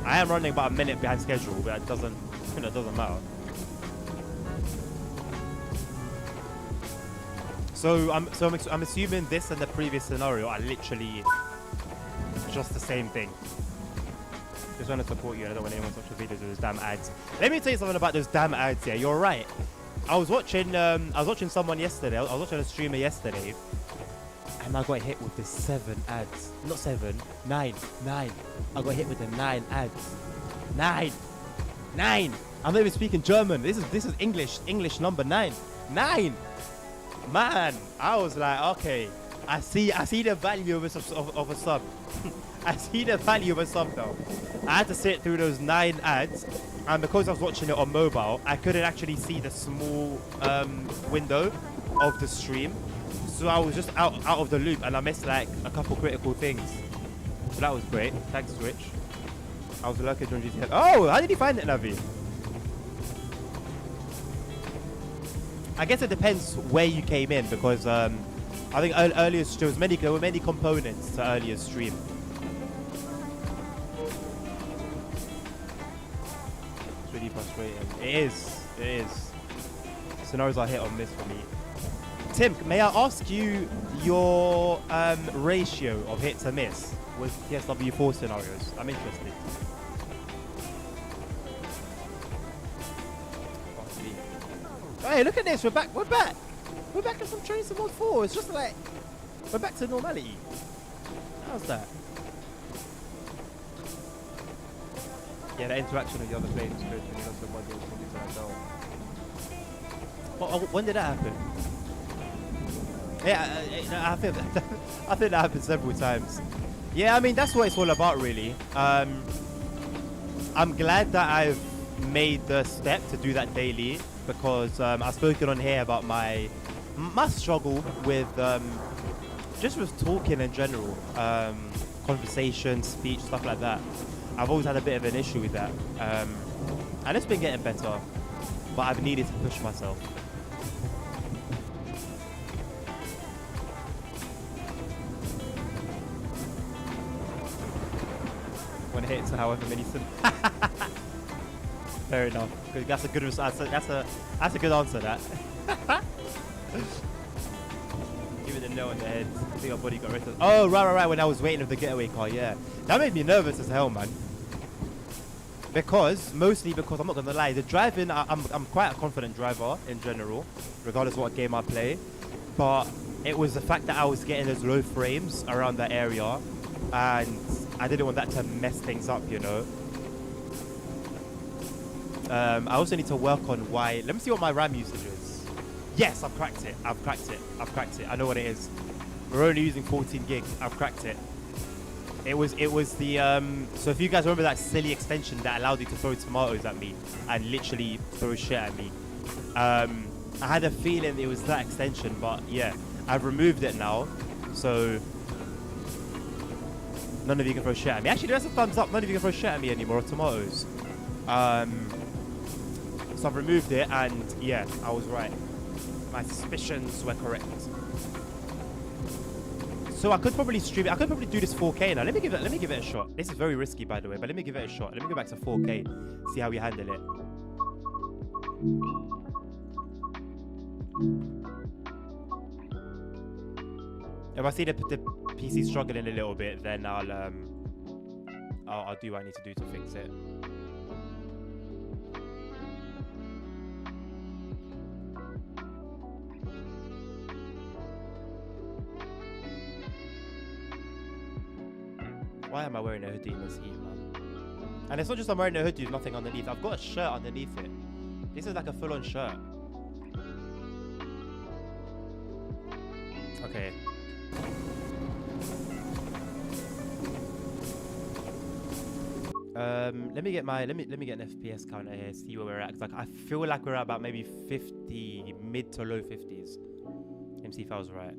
I am running about a minute behind schedule, but it doesn't matter. So I'm assuming this and the previous scenario are literally just the same thing. Just want to support you. I don't want anyone to watch the videos with those damn ads. Let me tell you something about those damn ads. Yeah, you're right. I was watching someone yesterday. I was watching a streamer yesterday, and I got hit with the 7 ads. Not 7, 9. I got hit with the 9 ads. 9. I'm not even speaking German. This is English number 9. 9. Man, I was like, okay, I see the value of a sub. I see the value of a sub though. I had to sit through those 9 ads, and because I was watching it on mobile, I couldn't actually see the small window of the stream. So I was just out of the loop, and I missed like a couple critical things. So that was great. Thanks, Twitch. I was lurking during GTS. Oh, how did he find it, Navi? I guess it depends where you came in, because I think earlier there were many components to earlier stream. It's really frustrating. It is. Scenarios are hit or miss for me. Tim, may I ask you your ratio of hit to miss with TSW 4 scenarios? I'm interested. Hey, look at this. We're back. We're back at some Train Sim Mod 4. It's just like we're back to normality. How's that? Yeah, the interaction with the other players is good when you got some modules from these like when did that happen? Yeah, I think that happened several times. Yeah, I mean that's what it's all about, really. I'm glad that I've made the step to do that daily, because I've spoken on here about my struggle with just with talking in general, conversation, speech, stuff like that. I've always had a bit of an issue with that, and it's been getting better, but I've needed to push myself. When it hits however many fair enough. That's a good answer. That's a good answer. That. Give it a no on the head. I think our body got rid of. Oh right. When I was waiting for the getaway car, yeah, that made me nervous as hell, man. Mostly because I'm not gonna lie, the driving, I'm quite a confident driver in general, regardless of what game I play. But it was the fact that I was getting those low frames around that area, and I didn't want that to mess things up, you know. I also need to work on why. Let me see what my RAM usage is. Yes, I've cracked it. I know what it is. We're only using 14 gig. I've cracked it. It was the so if you guys remember that silly extension that allowed you to throw tomatoes at me and literally throw shit at me, I had a feeling it was that extension, but yeah, I've removed it now, so none of you can throw shit at me. Actually, there's a thumbs up. None of you can throw shit at me anymore, or tomatoes. So I've removed it, and yeah, I was right. My suspicions were correct. So I could probably stream it. I could probably do this 4K now. Let me give it a shot. This is very risky, by the way, but let me give it a shot. Let me go back to 4K, see how we handle it. If I see the PC struggling a little bit, then I'll do what I need to do to fix it. Why am I wearing a hoodie in this heat, man? And it's not just I'm wearing a hoodie with nothing underneath. I've got a shirt underneath it. This is like a full-on shirt. Okay. Let me get an FPS counter here, see where we're at. Cause like I feel like we're at about maybe 50, mid to low 50s. Let me see if I was right.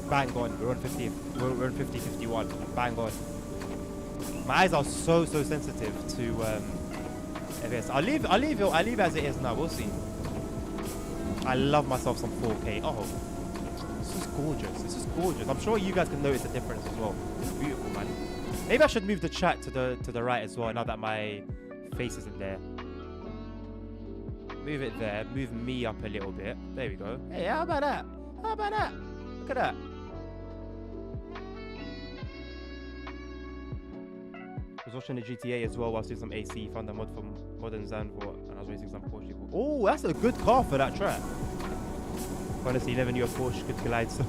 Bang on, we're on 50. We're on 50, 51. Bang on. My eyes are so sensitive to FPS. I'll leave it as it is now. We'll see. I love myself some 4K. Oh, this is gorgeous. This is gorgeous. I'm sure you guys can notice the difference as well. It's beautiful, man. Maybe I should move the chat to the right as well, now that my face isn't there. Move it there. Move me up a little bit. There we go. Hey, how about that? How about that? Look at that. I was watching the GTA as well whilst doing some AC. Found a mod from Modern Zandvoort, and I was racing some Porsche. Oh, that's a good car for that track. Honestly, never knew a Porsche could glide so.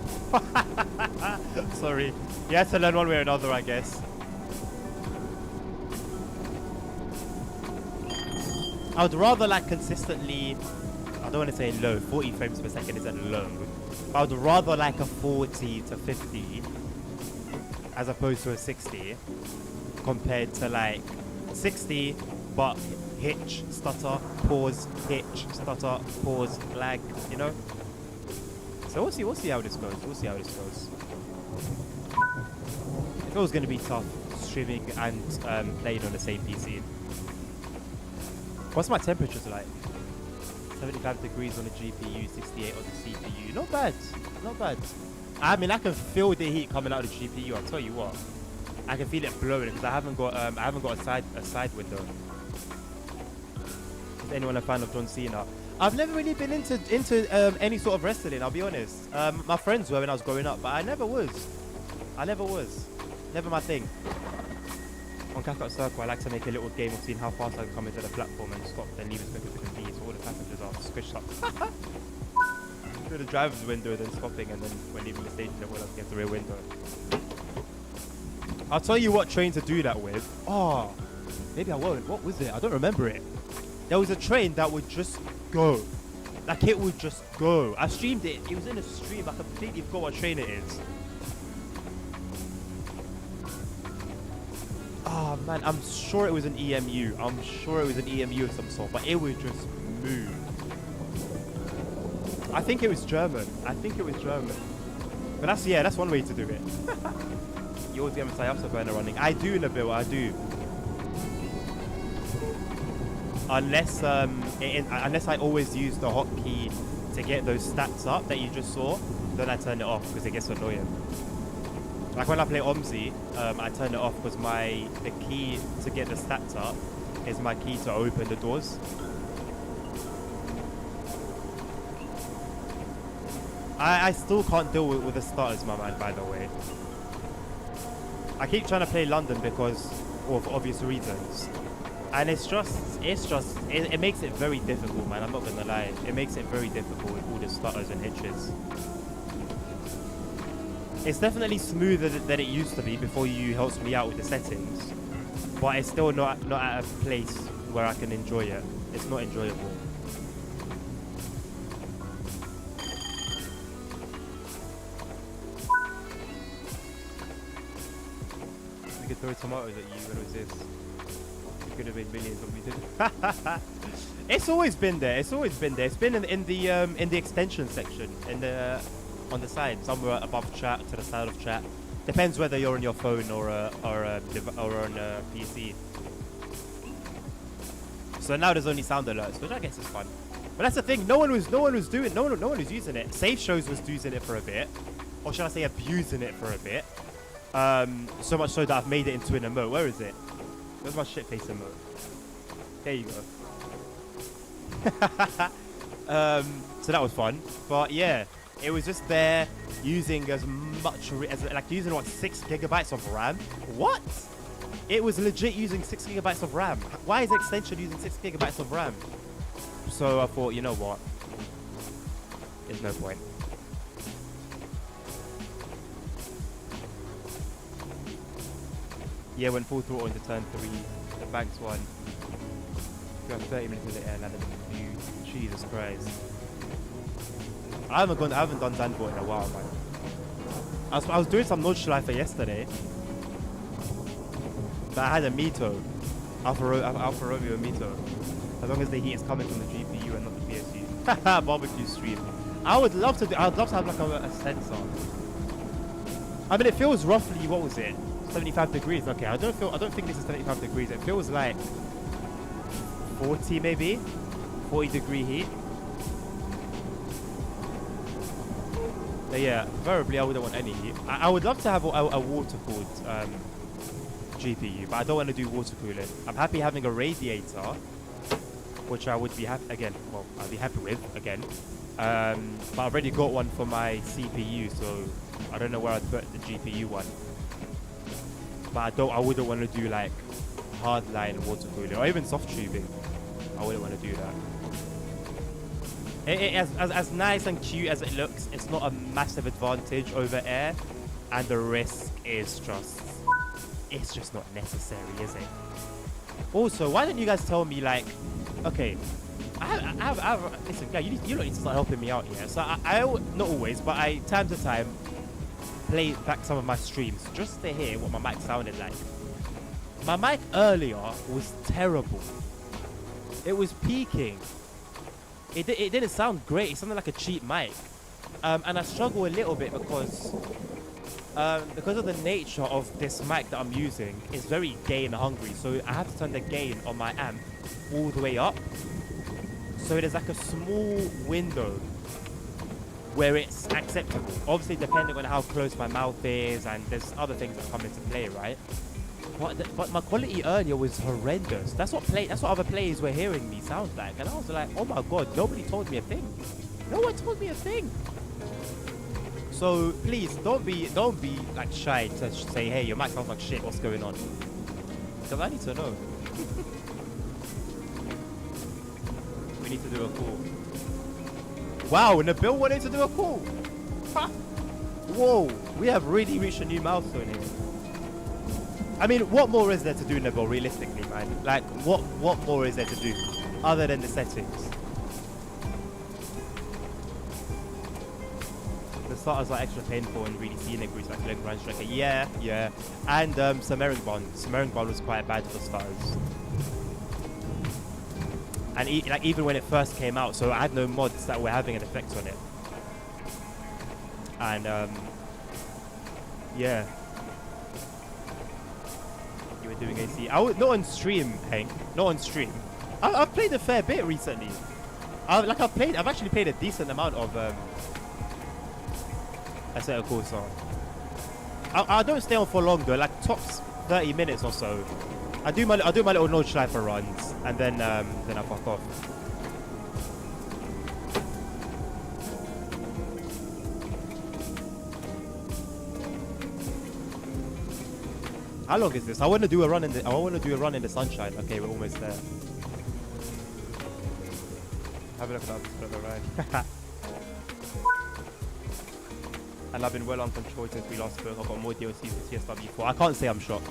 Sorry. You had to learn one way or another, I guess. I would rather like consistently, I don't want to say low, 40 frames per second isn't low, but I would rather like a 40 to 50 as opposed to a 60 compared to like 60 but hitch, stutter, pause, hitch, stutter, pause, lag, you know? So we'll see how this goes. We'll see how this goes. It's always going to be tough streaming and playing on the same PC. What's my temperatures like? 75 degrees on the GPU, 68 on the CPU. Not bad. Not bad. I mean, I can feel the heat coming out of the GPU. I'll tell you what. I can feel it blowing because I haven't got a side window. Is anyone a fan of John Cena? I've never really been into any sort of wrestling, I'll be honest. My friends were when I was growing up, but I never was. Never my thing. On Cathcart Circle, I like to make a little game of seeing how fast I can come into the platform and stop, then leave as quick as I can be, so all the passengers are squished up. Through the driver's window, then stopping, and then when leaving the station, everyone else gets the rear window. I'll tell you what train to do that with. Oh, maybe I won't. What was it? I don't remember it. There was a train that would just go. Like, it would just go. I streamed it. It was in a stream. I completely forgot what train it is. Oh, man. I'm sure it was an EMU. I'm sure it was an EMU of some sort. But it would just move. I think it was German. But that's one way to do it. You always get a Psyopsa burner running. I do, Nabil. I do. Unless I always use the hotkey to get those stats up that you just saw, then I turn it off because it gets annoying. Like when I play OMSI, I turn it off because the key to get the stats up is my key to open the doors. I still can't deal with the starters, my man, by the way. I keep trying to play London because of obvious reasons. And it makes it very difficult, man. I'm not gonna lie. It makes it very difficult with all the stutters and hitches. It's definitely smoother than it used to be before you helped me out with the settings. But it's still not at a place where I can enjoy it. It's not enjoyable. We could throw tomatoes at you. When was this? Could have made millions, but we didn't. It's always been there. It's been in the extension section, on the side, somewhere above chat, to the side of chat. Depends whether you're on your phone or on a PC. So now there's only sound alerts, which I guess is fun. But that's the thing. No one was using it. Save Shows was using it for a bit, or should I say abusing it for a bit. So much so that I've made it into an emote. Where is it? Where's my shit face emote? There you go. So that was fun. But yeah, it was just there using as much using what, 6 gigabytes of RAM? What? It was legit using 6 gigabytes of RAM. Why is the extension using 6 gigabytes of RAM? So I thought, you know what? There's no point. Yeah, when full throttle into turn 3, the bank's one. You have 30 minutes in the air, landed in the view. Jesus Christ. I haven't done Zandvoort in a while, man. I was doing some Nordschleife yesterday. But I had a Mito. Alfa Romeo Mito. As long as the heat is coming from the GPU and not the PSU. Barbecue stream. I'd love to have like a sensor. I mean, it feels roughly, what was it? 75 degrees. Okay, I don't think this is 75 degrees. It feels like 40 maybe. 40 degree heat. But yeah, preferably I wouldn't want any heat. I would love to have a water-cooled GPU, but I don't want to do water cooling. I'm happy having a radiator, which I would be happy again. Well, I'd be happy with again. But I've already got one for my CPU, so I don't know where I'd put the GPU one. But I wouldn't want to do like hardline water cooling or even soft tubing. I wouldn't want to do that. As nice and cute as it looks, it's not a massive advantage over air, and the risk is just not necessary, is it? Also, why don't you guys tell me like Okay. Listen, guy, you don't need to start helping me out here. So not always, but I, time to time, play back some of my streams just to hear what my mic sounded like. My mic earlier was terrible. It was peaking. It didn't sound great. It sounded like a cheap mic. And I struggle a little bit because of the nature of this mic that I'm using. It's very gain hungry. So I have to turn the gain on my amp all the way up. So there's like a small window where it's acceptable. Obviously, depending on how close my mouth is, and there's other things that come into play, right? But my quality earlier was horrendous. That's what other players were hearing me sound like, and I was like, oh my god, nobody told me a thing. No one told me a thing. So please don't be like shy to say, hey, your mic sounds like shit. What's going on? Because I need to know. We need to do a call. Wow, Nabil wanted to do a call. Ha! Whoa, we have really reached a new milestone here. I mean, what more is there to do, Nabil, realistically, man? Like, what more is there to do other than the settings? The starters are extra painful and really scenic routes like Glen Grand Striker. Yeah. And Sumerian Bond was quite bad for starters. And even when it first came out, so I had no mods that were having an effect on it. And yeah. You were doing AC. Not on stream, Hank. Not on stream. I've played a fair bit recently. I've actually played a decent amount of a set of cool song. I don't stay on for long though, like tops 30 minutes or so. I do my little Nordschleifer runs, and then I fuck off. How long is this? I want to do a run in the sunshine. Okay, we're almost there. Have a look at that ride. And I've been well uncontrolled since we last spoke. I've got more DLCs for TSW 4. I can't say I'm shocked.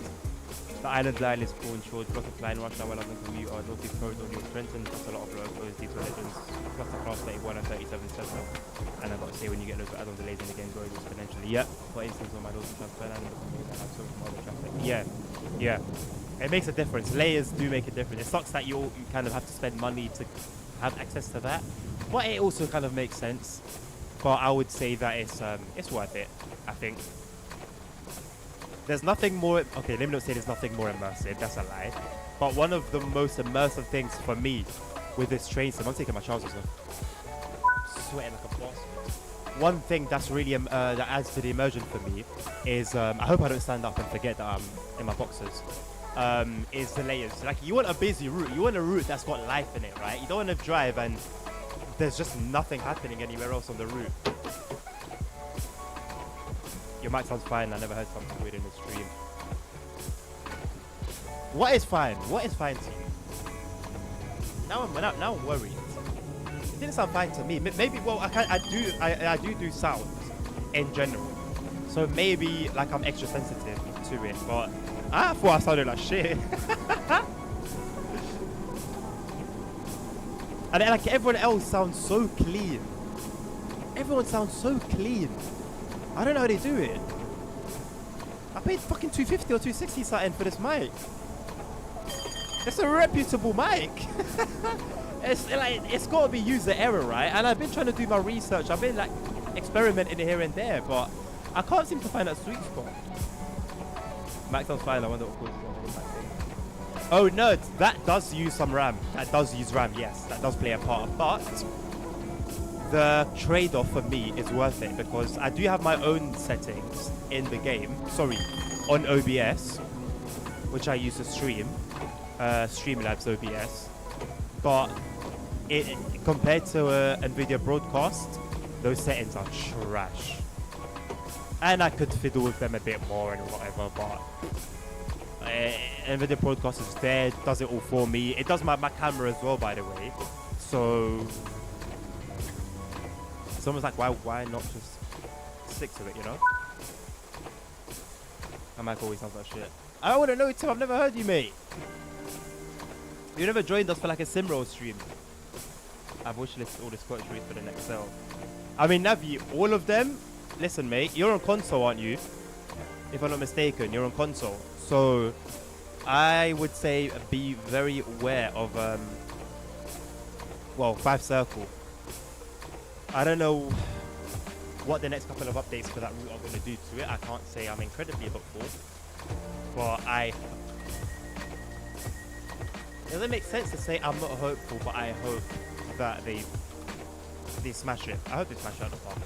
The island line is cool and short. Plus the flying rush now well on the commute. Northeast corridor new strengthened. Plus a lot of low these legends. Plus the class 31 and 37 setup. And I've got to say, when you get those add-on delays in the game, grows exponentially. Yep. For instance, on my Dawson transfer and I have so much other traffic. Yeah. It makes a difference. Layers do make a difference. It sucks that you kind of have to spend money to have access to that, but it also kind of makes sense. But I would say that it's worth it, I think. There's nothing more... Okay, let me not say there's nothing more immersive. That's a lie. But one of the most immersive things for me with this train sim... I'm taking my trousers off. Sweating like a boss. One thing that's really... that adds to the immersion for me is... I hope I don't stand up and forget that I'm in my boxers. Is the layers. Like, you want a busy route. You want a route that's got life in it, right? You don't want to drive and... there's just nothing happening anywhere else on the route. Your mic sounds fine. I never heard something weird in the stream. What is fine? What is fine to you? Now I'm worried. It didn't sound fine to me. Maybe, well, I do sound in general. So maybe like I'm extra sensitive to it, but I thought I sounded like shit. And like everyone else sounds so clean. Everyone sounds so clean. I don't know how they do it. I paid fucking 250 or 260 something for this mic. It's a reputable mic. It's got to be user error, right? And I've been trying to do my research. I've been like experimenting here and there, but I can't seem to find that sweet spot. Mic sounds fine. I wonder what causes it. Oh, nerds, that does use some RAM. That does use RAM, yes. That does play a part. But the trade-off for me is worth it because I do have my own settings in the game. Sorry, on OBS, which I use to stream. Streamlabs OBS. But compared to NVIDIA Broadcast, those settings are trash. And I could fiddle with them a bit more and whatever, but... NVIDIA Broadcast is there, does it all for me. It does my camera as well, by the way. So it's almost like why not just stick to it, you know? My mic always sounds like shit. I wouldn't know it too. I've never heard you, mate. You never joined us for like a Simroll stream. I've wishlisted all the Scottish rates for the next sale. I mean, Navi, all of them. Listen, mate, you're on console, aren't you? If I'm not mistaken, you're on console. So I would say be very aware of, well, 5 Circle. I don't know what the next couple of updates for that route are going to do to it. I can't say I'm incredibly hopeful, but it doesn't make sense to say I'm not hopeful, but I hope that they smash it. I hope they smash it out of the park.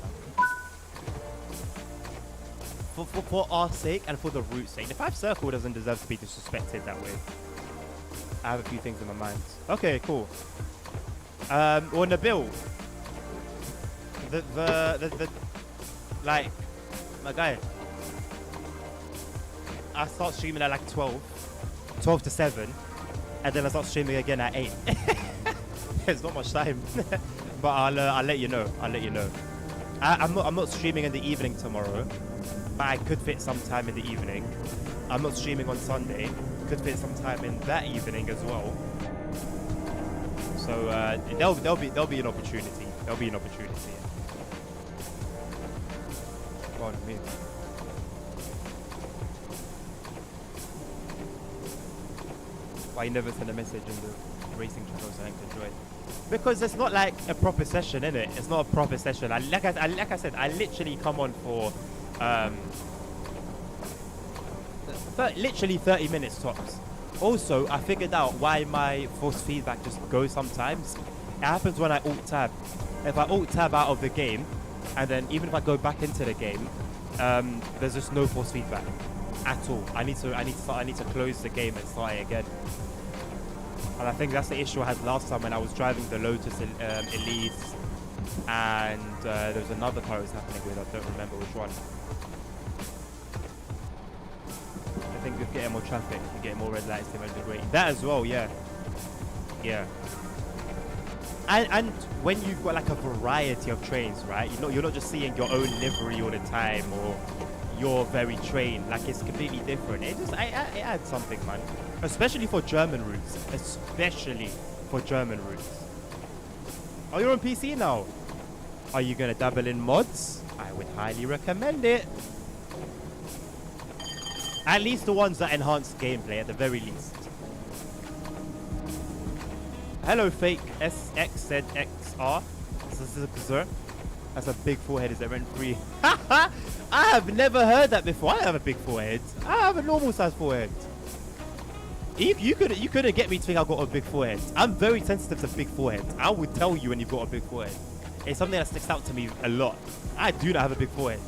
For our sake and for the route's sake. The 5 Circle doesn't deserve to be disrespected that way. I have a few things in my mind. Okay, cool. Well, Nabil, like, my guy, I start streaming at like 12 to 7, and then I start streaming again at 8. There's not much time, but I'll let you know. I'm not streaming in the evening tomorrow, but I could fit some time in the evening. I'm not streaming on Sunday. Could fit some time in that evening as well. So there'll be an opportunity. There'll be an opportunity. Go on, me. Why you never send a message in the racing channel saying to join? Because it's not like a proper session, innit? It's not a proper session. Like I said, I literally come on for literally 30 minutes tops. Also, I figured out why my force feedback just goes sometimes. It happens when I alt tab. If I alt tab out of the game, and then even if I go back into the game, there's just no force feedback at all. I need to close the game and start it again. And I think that's the issue I had last time when I was driving the Lotus Elise, and there was another car I was happening with. I don't remember which one. I think with getting more traffic, you get more red lights, they great. That as well, yeah. Yeah. And when you've got like a variety of trains, right? You're not just seeing your own livery all the time, or your very train. Like, it's completely different. It adds something, man. Especially for German routes. Especially for German routes. Oh, you're on PC now? Are you gonna dabble in mods? I would highly recommend it. At least the ones that enhance gameplay, at the very least. Hello, fake SXZXR. That's a big forehead. Is that rent free? I have never heard that before. I have a big forehead. I have a normal size forehead. You couldn't get me to think I've got a big forehead. I'm very sensitive to big foreheads. I would tell you when you've got a big forehead. It's something that sticks out to me a lot. I do not have a big forehead.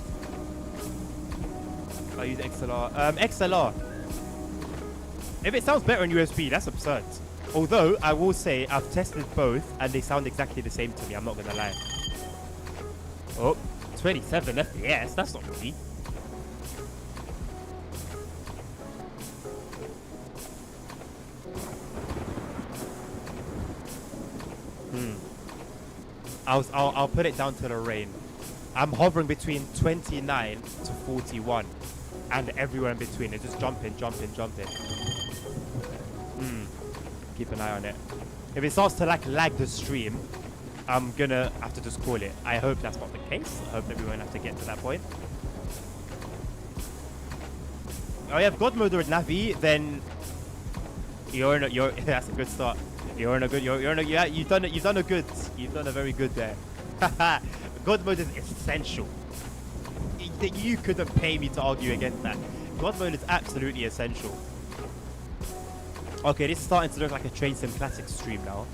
I use XLR. XLR. If it sounds better in USB, that's absurd. Although, I will say, I've tested both, and they sound exactly the same to me. I'm not going to lie. Oh, 27 FPS. That's not easy. I'll put it down to the rain. I'm hovering between 29 to 41. And everywhere in between. It's just jumping. Keep an eye on it. If it starts to like lag the stream, I'm gonna have to just call it. I hope that's not the case. I hope that we won't have to get to that point. Oh, you have God mode with Navi, then you're that's a good start. You've done a very good there. God mode is essential. You couldn't pay me to argue against that. God mode is absolutely essential. Okay, this is starting to look like a Train Sim Classic stream now.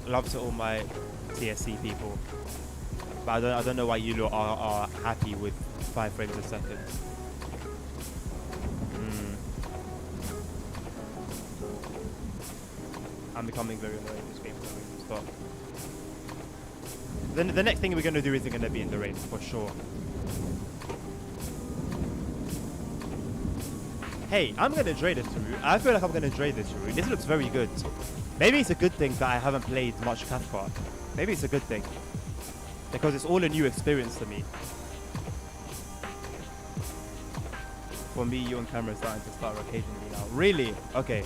Love to all my TSC people. But I don't know why you lot are happy with 5 frames a second. I'm becoming very annoying in this game. Stop. Then the next thing we're going to do isn't going to be in the rain, for sure. Hey, I'm going to enjoy this route. I feel like I'm going to enjoy this route. This looks very good. Maybe it's a good thing that I haven't played much Cathcart. Maybe it's a good thing. Because it's all a new experience to me. For me, you and Cameron starting to stutter occasionally now. Really? Okay.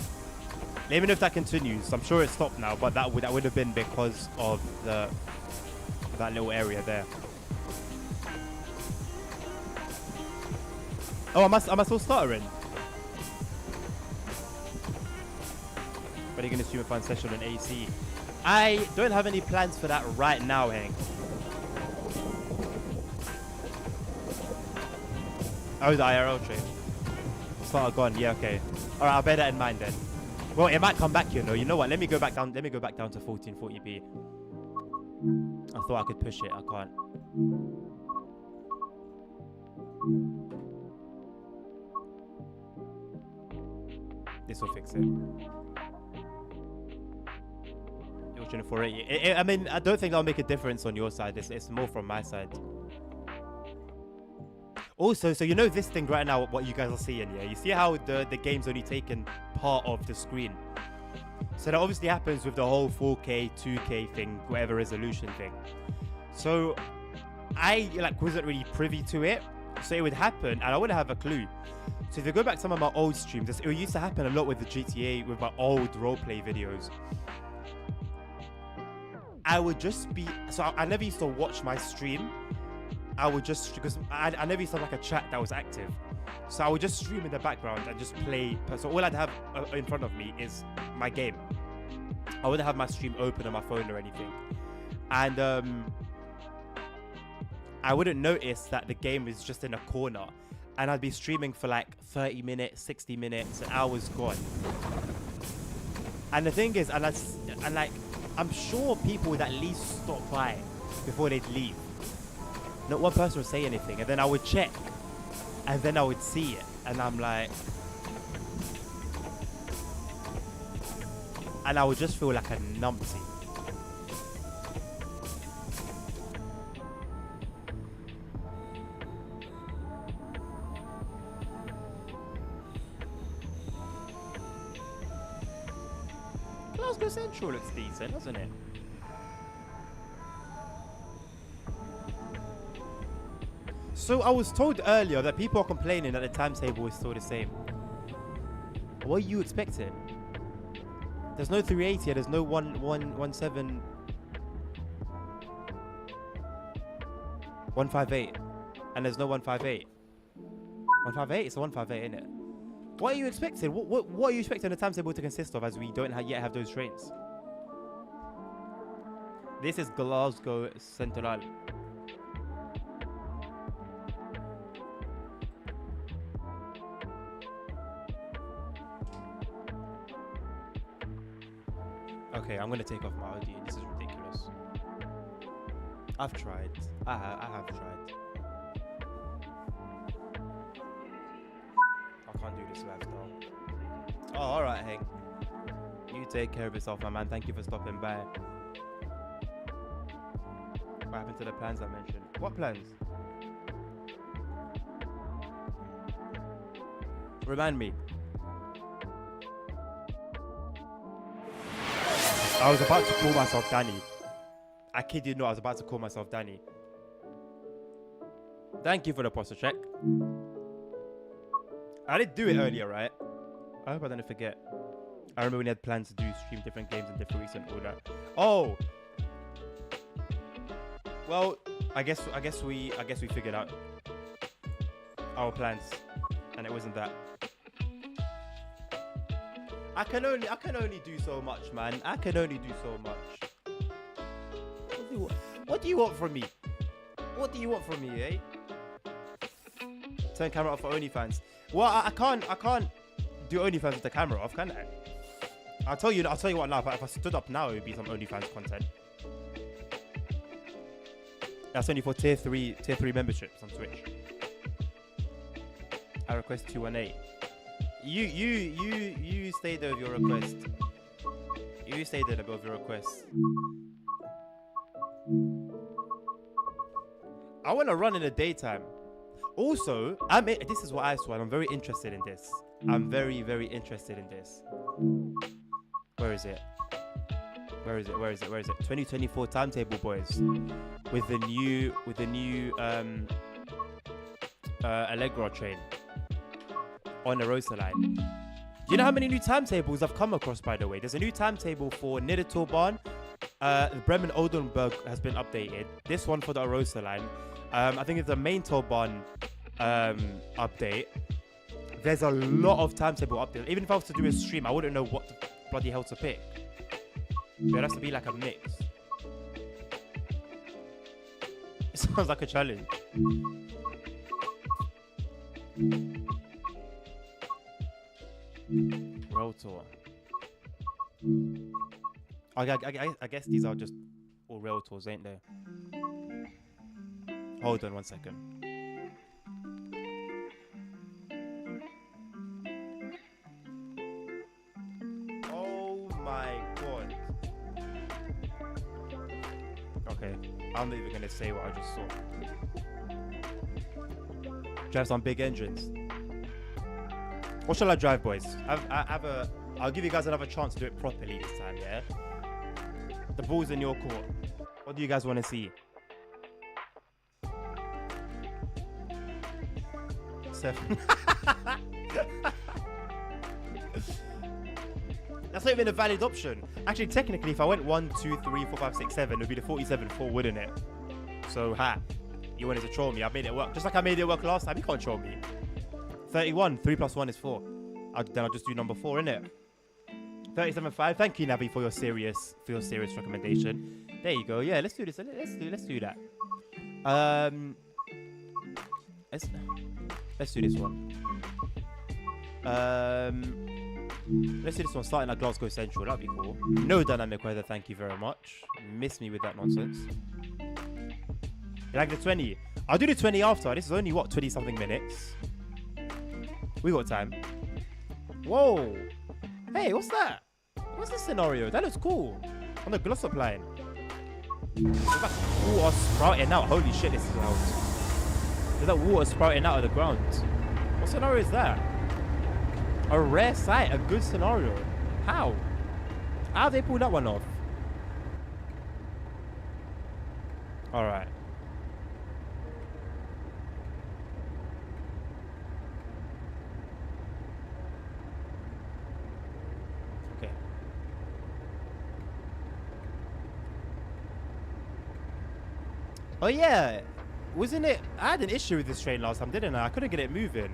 Let me know if that continues. I'm sure it stopped now, but that would have been because of that little area there. Oh, am I still stuttering? But you're gonna stream a fun session on AC. I don't have any plans for that right now, Hank. Oh, the IRL train. Starter gone. Yeah, okay. All right, I'll bear that in mind then. Well, it might come back, you know. You know what? Let me go back down. Let me go back down to 1440p. I thought I could push it. I can't. This will fix it. You're watching it 480. I mean, I don't think that'll make a difference on your side. It's more from my side. Also, so you know this thing right now, what you guys are seeing, yeah? You see how the game's only taken part of the screen. So that obviously happens with the whole 4K, 2K thing, whatever resolution thing. So I wasn't really privy to it. So it would happen and I wouldn't have a clue. So if you go back to some of my old streams, it used to happen a lot with the GTA, with my old roleplay videos. I would just be, so I never used to watch my stream. I would just, because I never used to have like a chat that was active. So I would just stream in the background and just play. So all I'd have in front of me is my game. I wouldn't have my stream open on my phone or anything. And I wouldn't notice that the game is just in a corner. And I'd be streaming for like 30 minutes, 60 minutes, an hour's gone. And the thing is, I'm sure people would at least stop by before they'd leave. Not one person would say anything, and then I would check, and then I would see it, and I'm like, and I would just feel like a numpty. Glasgow Central looks decent, doesn't it? So I was told earlier that people are complaining that the timetable is still the same. What are you expecting? There's no 380, there's no 117, 158, and there's no 158. 158? It's a 158, isn't it? What are you expecting? What are you expecting the timetable to consist of, as we don't yet have those trains? This is Glasgow Central. Okay, I'm gonna take off my OD. This is ridiculous. I've tried. I have tried. I can't do this lifestyle. Oh, alright, Hank. You take care of yourself, my man. Thank you for stopping by. What happened to the plans I mentioned? What plans? Remind me. I was about to call myself Danny. I kid you not, I was about to call myself Danny. Thank you for the posture check. I did do it earlier, right? I hope I didn't forget. I remember when we had plans to stream different games in different weeks and all that. Oh! Well, I guess we figured out our plans, and it wasn't that. I can only do so much, man. I can only do so much. What do you want from me? What do you want from me, eh? Turn camera off for OnlyFans. Well, I can't do OnlyFans with the camera off, can I? I'll tell you what now. If I stood up now, it would be some OnlyFans content. That's only for tier 3 memberships on Twitch. I request 218. You stay there with your request. You stay there above your request. I want to run in the daytime. Also, this is what I saw, and I'm very interested in this. I'm very, very interested in this. Where is it? Where is it? 2024 timetable, boys. With the new Allegro train. on the roaster line. Do you know how many new timetables I've come across, by the way? There's a new timetable for Niedertorbahn. Bremen Oldenburg has been updated. This one for the roaster line. I think it's the main Torbahn update. There's a lot of timetable updates. Even if I was to do a stream, I wouldn't know what the bloody hell to pick. It has to be like a mix. It sounds like a challenge. Roll tour. I guess these are just all rail tours, ain't they? Hold on 1 second. Oh my god. Okay, I'm not even gonna say what I just saw. Drive some big engines. What shall I drive, boys? I'll give you guys another chance to do it properly this time, yeah? The ball's in your court. What do you guys want to see? 7. That's not even a valid option. Actually, technically, if I went 1, 2, 3, 4, 5, 6, 7, it would be the 47-4, wouldn't it? So, you wanted to troll me. I made it work. Just like I made it work last time, you can't troll me. 31, 3 plus 1 is 4. Then I'll just do number 4, innit? 37.5. Thank you, Navi, for your serious recommendation. There you go. Yeah, let's do this. Let's do that. Let's do this one. Let's do this one starting at Glasgow Central. That'd be cool. No dynamic weather, thank you very much. Miss me with that nonsense. You like the 20? I'll do the 20 after. This is only, what, 20-something minutes? We got time. Whoa. Hey, what's that? What's this scenario? That looks cool. On the Glossop line. There's like water sprouting out. Holy shit, this is loud. There's that water sprouting out of the ground. What scenario is that? A rare sight. A good scenario. How? How have they pulled that one off? Alright. Oh yeah, wasn't it? I had an issue with this train last time, didn't I? I couldn't get it moving.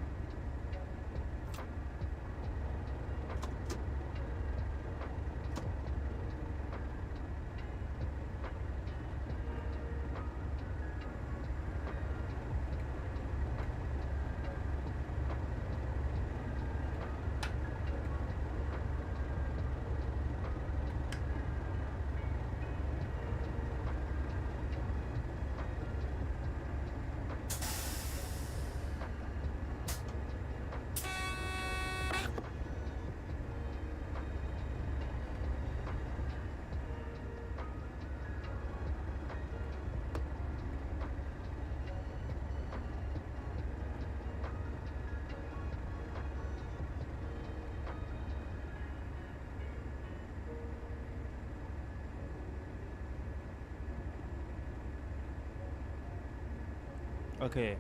Okay.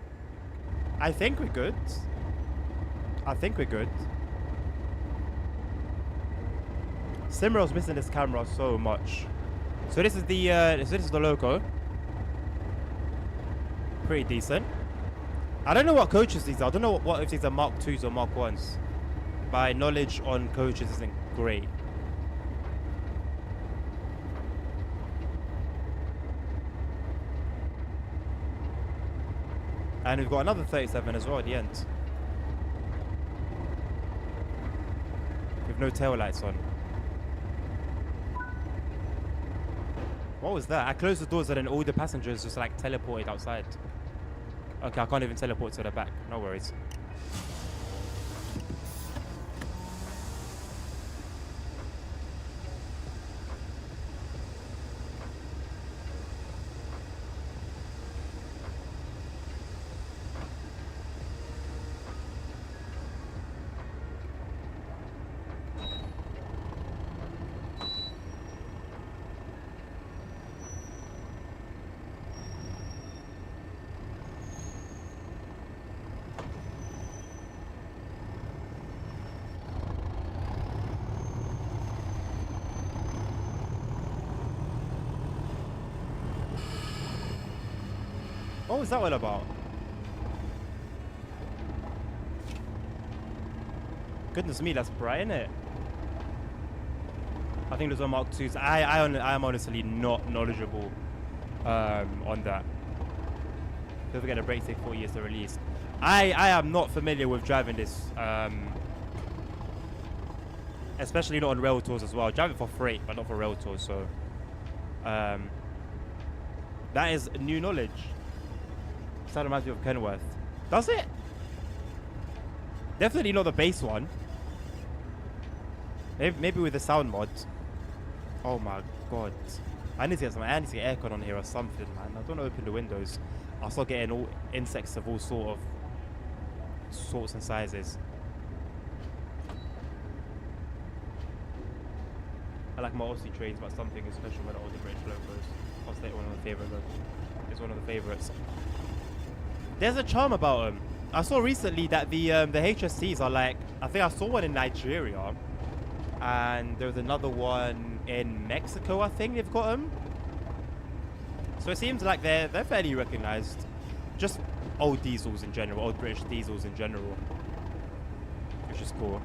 I think we're good. Simro's missing this camera so much. So this is the loco. Pretty decent. I don't know what coaches these are. I don't know what if these are Mark 2s or Mark 1s. My knowledge on coaches isn't great. And we've got another 37 as well at the end. With no tail lights on. What was that? I closed the doors and then all the passengers just like teleported outside. Okay, I can't even teleport to the back. No worries. What was that all about? Goodness me, that's bright, innit? I think those are Mark IIs. I am honestly not knowledgeable on that. Don't forget the brakes take 4 years to release. I am not familiar with driving this, especially not on rail tours as well. I drive it for freight, but not for rail tours. So that is new knowledge. Sound reminds me of Kenworth. Does it? Definitely not the bass one. Maybe with the sound mod. Oh my god. I need to get aircon on here or something, man. I don't want to open the windows. I'll start getting all insects of all sorts and sizes. I like my Aussie trains, but something is special about all the British logos. I'll say one of the favorite. It's one of the favorites. There's a charm about them. I saw recently that the HSCs are like, I think I saw one in Nigeria, and there's another one in Mexico. I think they've got them. So it seems like they're fairly recognized. Just old diesels in general, old British diesels in general, which is cool.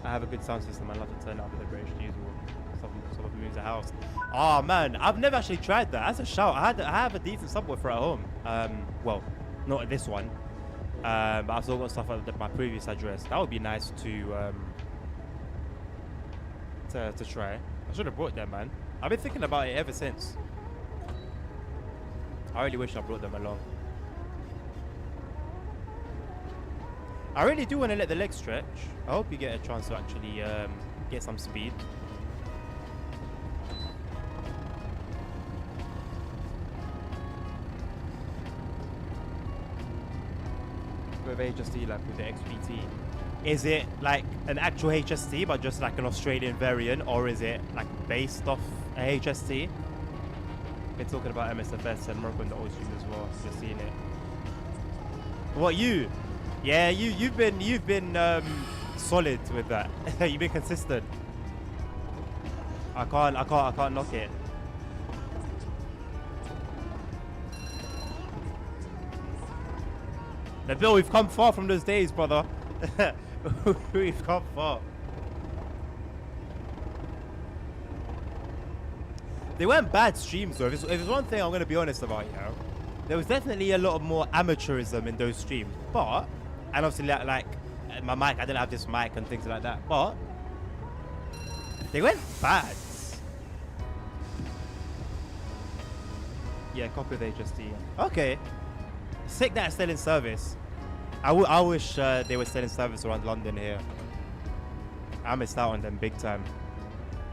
I have a good sound system. I love to turn it up with the British diesel. Some of it moves the house. Oh man, I've never actually tried that. That's a shout. I have a decent subwoofer at home. Well, not at this one. But I've still got stuff at my previous address. That would be nice to try. I should have brought them, man. I've been thinking about it ever since. I really wish I brought them along. I really do want to let the legs stretch. I hope you get a chance to actually get some speed. With HST, like with the XPT, is it like an actual HST but just like an Australian variant, or is it like based off a HST? Been talking about MSFS and Morocco in the old stream as well. So you're seeing it. What, you? Yeah, you've been solid with that. You've been consistent. I can't knock it. The Bill, we've come far from those days, brother. We've come far. They weren't bad streams though. If it's one thing I'm going to be honest about, you know, there was definitely a lot of more amateurism in those streams. But, and obviously like my mic, I didn't have this mic and things like that. But they weren't bad. Yeah, copy of HST. Okay. Sick that it's still in service. I wish they were still in service around London here. I missed out on them big time.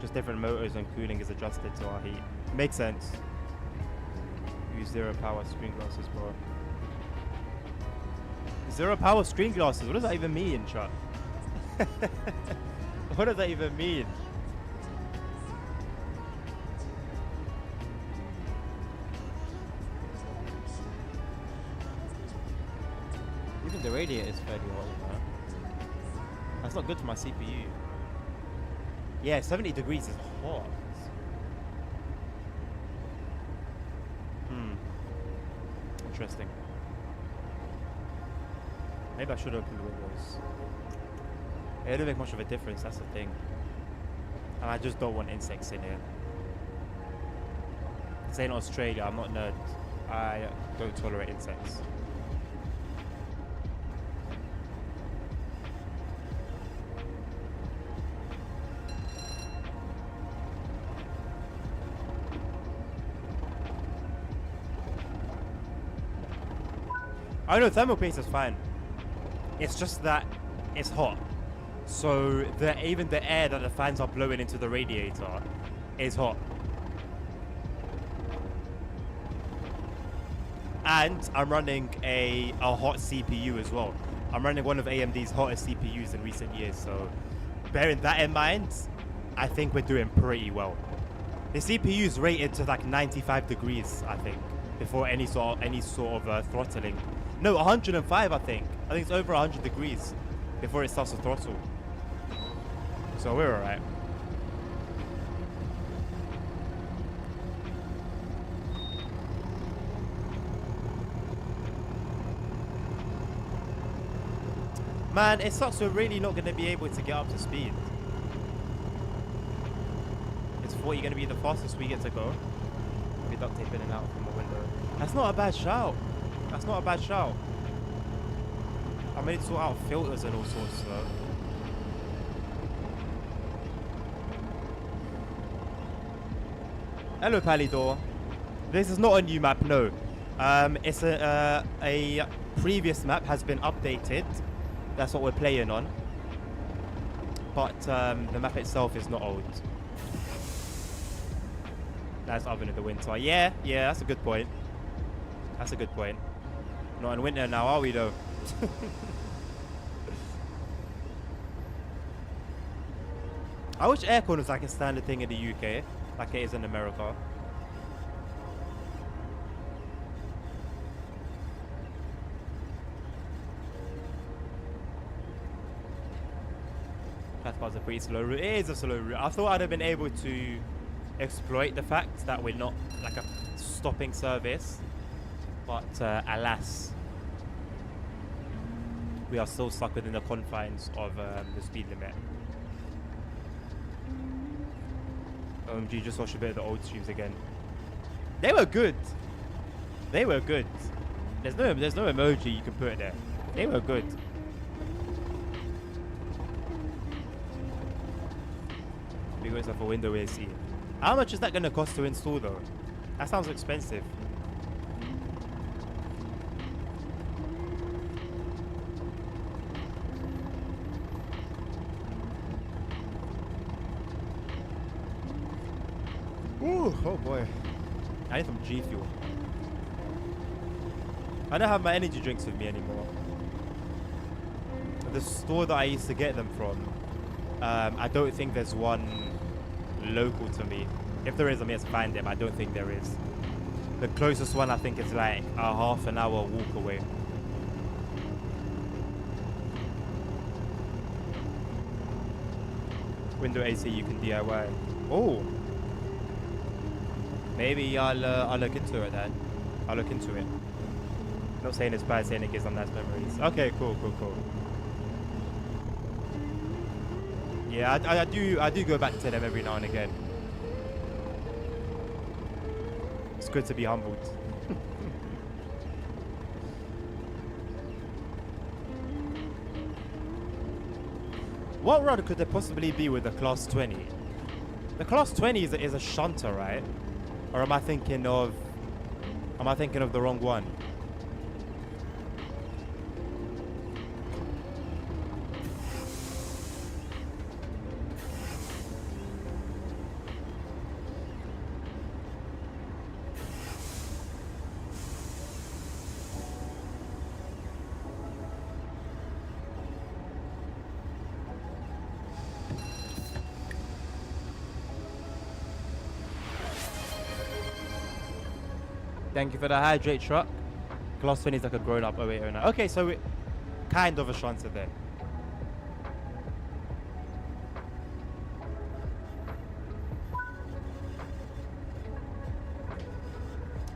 Just different motors and cooling is adjusted to our heat. Makes sense. Use zero power screen glasses, bro. Zero power screen glasses? What does that even mean, Chuck? What does that even mean? Even the radiator is fairly hot, man. That's not good for my CPU. Yeah, 70 degrees is hot. Interesting. Maybe I should open the windows. It don't make much of a difference, that's the thing. And I just don't want insects in here. This ain't Australia, I'm not a nerd. I don't tolerate insects. I know thermal paste is fine. It's just that it's hot. So even the air that the fans are blowing into the radiator is hot. And I'm running a hot CPU as well. I'm running one of AMD's hottest CPUs in recent years. So bearing that in mind, I think we're doing pretty well. The CPU is rated to like 95 degrees, I think, before any sort of throttling. No, 105, I think. I think it's over 100 degrees before it starts to throttle. So we're alright. Man, it sucks we're really not going to be able to get up to speed. Is 40 going to be the fastest we get to go? Maybe duct tape in and out from the window. That's not a bad shout. That's not a bad shout. I may need to sort out filters and all sorts though. Hello, Palidor. This is not a new map, no. It's a previous map has been updated. That's what we're playing on. But the map itself is not old. That's Oven in the Winter. Yeah, that's a good point. That's a good point. Not in winter now, are we though? I wish aircon was like a standard thing in the UK, like it is in America. Cathcart's a pretty slow route. It is a slow route. I thought I'd have been able to exploit the fact that we're not like a stopping service, but alas, we are still stuck within the confines of the speed limit. OMG, just watch a bit of the old streams again. They were good. They were good. There's no emoji you can put there. They were good. We got yourself a window AC. How much is that going to cost to install though? That sounds expensive. Ooh, oh boy. I need some G Fuel. I don't have my energy drinks with me anymore. The store that I used to get them from, I don't think there's one local to me. If there is, I may have to find them. I don't think there is. The closest one I think is like a half an hour walk away. Window AC you can DIY. Oh. Maybe I'll look into it then. I'll look into it. Not saying it's bad, saying it gives them nice memories. Okay, cool. Yeah, I do go back to them every now and again. It's good to be humbled. What rod could there possibly be with the Class 20? The Class 20 is a shunter, right? Or am I thinking of the wrong one? Thank you for the hydrate truck. Class 20 is like a grown-up 0809. Okay, so it kind of a shunter there.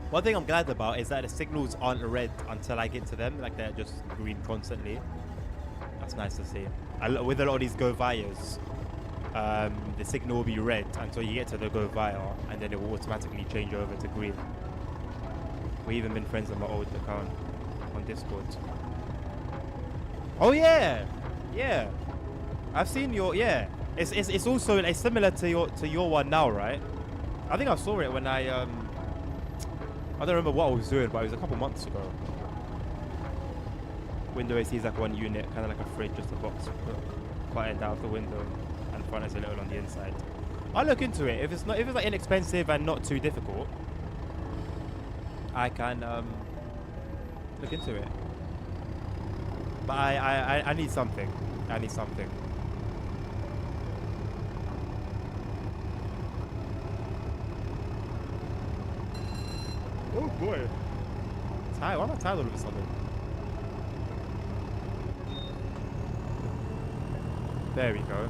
One thing I'm glad about is that the signals aren't red until I get to them. Like they're just green constantly. That's nice to see. With a lot of these go vias, the signal will be red until you get to the go via, and then it will automatically change over to green. We've even been friends on my old account on Discord. Oh yeah, yeah. I've seen your It's also similar to your one now, right? I think I saw it when I don't remember what I was doing, but it was a couple months ago. Window AC is like one unit, kind of like a fridge, just a box buttoned out the window, and front is a little on the inside. I'll look into it. If it's like inexpensive and not too difficult, I can look into it. But I need something. I need something. Oh boy. Tired? Why am I tired all of a sudden? There we go.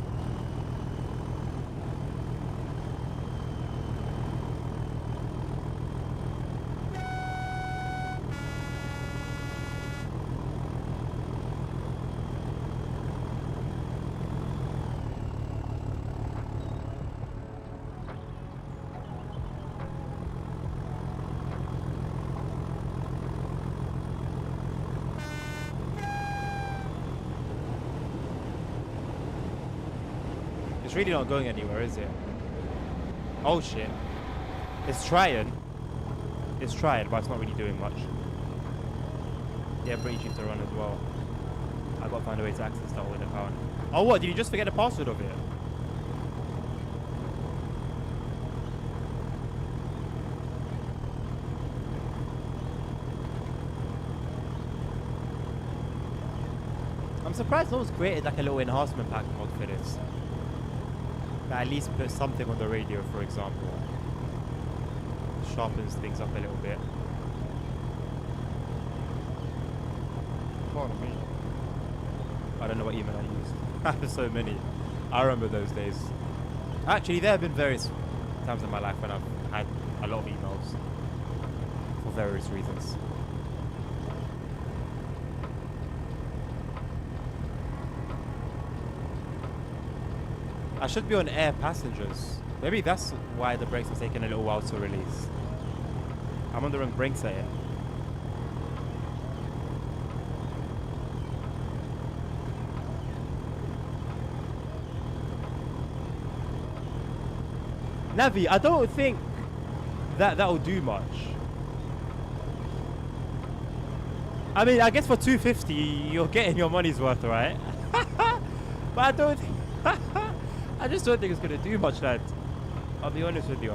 It's really not going anywhere, is it? Oh shit. It's trying. It's trying, but it's not really doing much. Yeah, pretty cheap to run as well. I've got to find a way to access that old account. Oh what, did you just forget the password of it? I'm surprised no one's created like a little enhancement pack mod for this. That at least put something on the radio, for example. Sharpens things up a little bit. Pardon me. I don't know what email I used. There's so many. I remember those days. Actually, there have been various times in my life when I've had a lot of emails for various reasons. I should be on air passengers. Maybe that's why the brakes are taking a little while to release. I'm on the wrong brakes here. Navi, I don't think that'll do much. I mean, I guess for 250 you're getting your money's worth, right? But I don't think I just don't think it's gonna do much, lad. I'll be honest with you.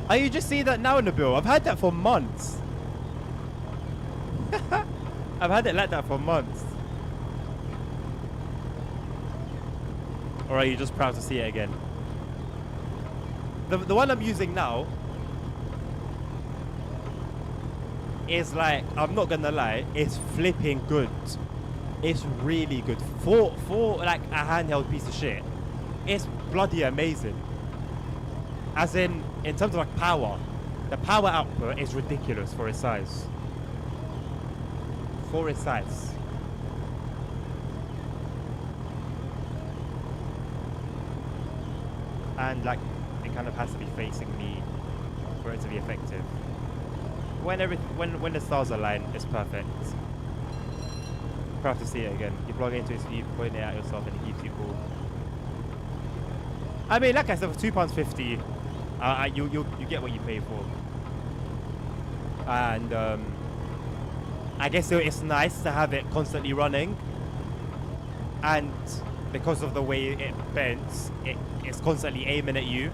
Are you just seeing that now in the bill? I've had that for months. I've had it like that for months. Or are you just proud to see it again? The one I'm using now is like, I'm not gonna lie, it's flipping good. It's really good. For like a handheld piece of shit, it's bloody amazing. As in terms of like power, the power output is ridiculous for its size. For its size. And like, it kind of has to be facing me for it to be effective. When the stars align, it's perfect. Proud to see it again. You plug it into it, you point it at yourself, and it keeps you cool. I mean, like I said, for £2.50, you get what you pay for. And I guess it's nice to have it constantly running. And because of the way it bends, it's constantly aiming at you.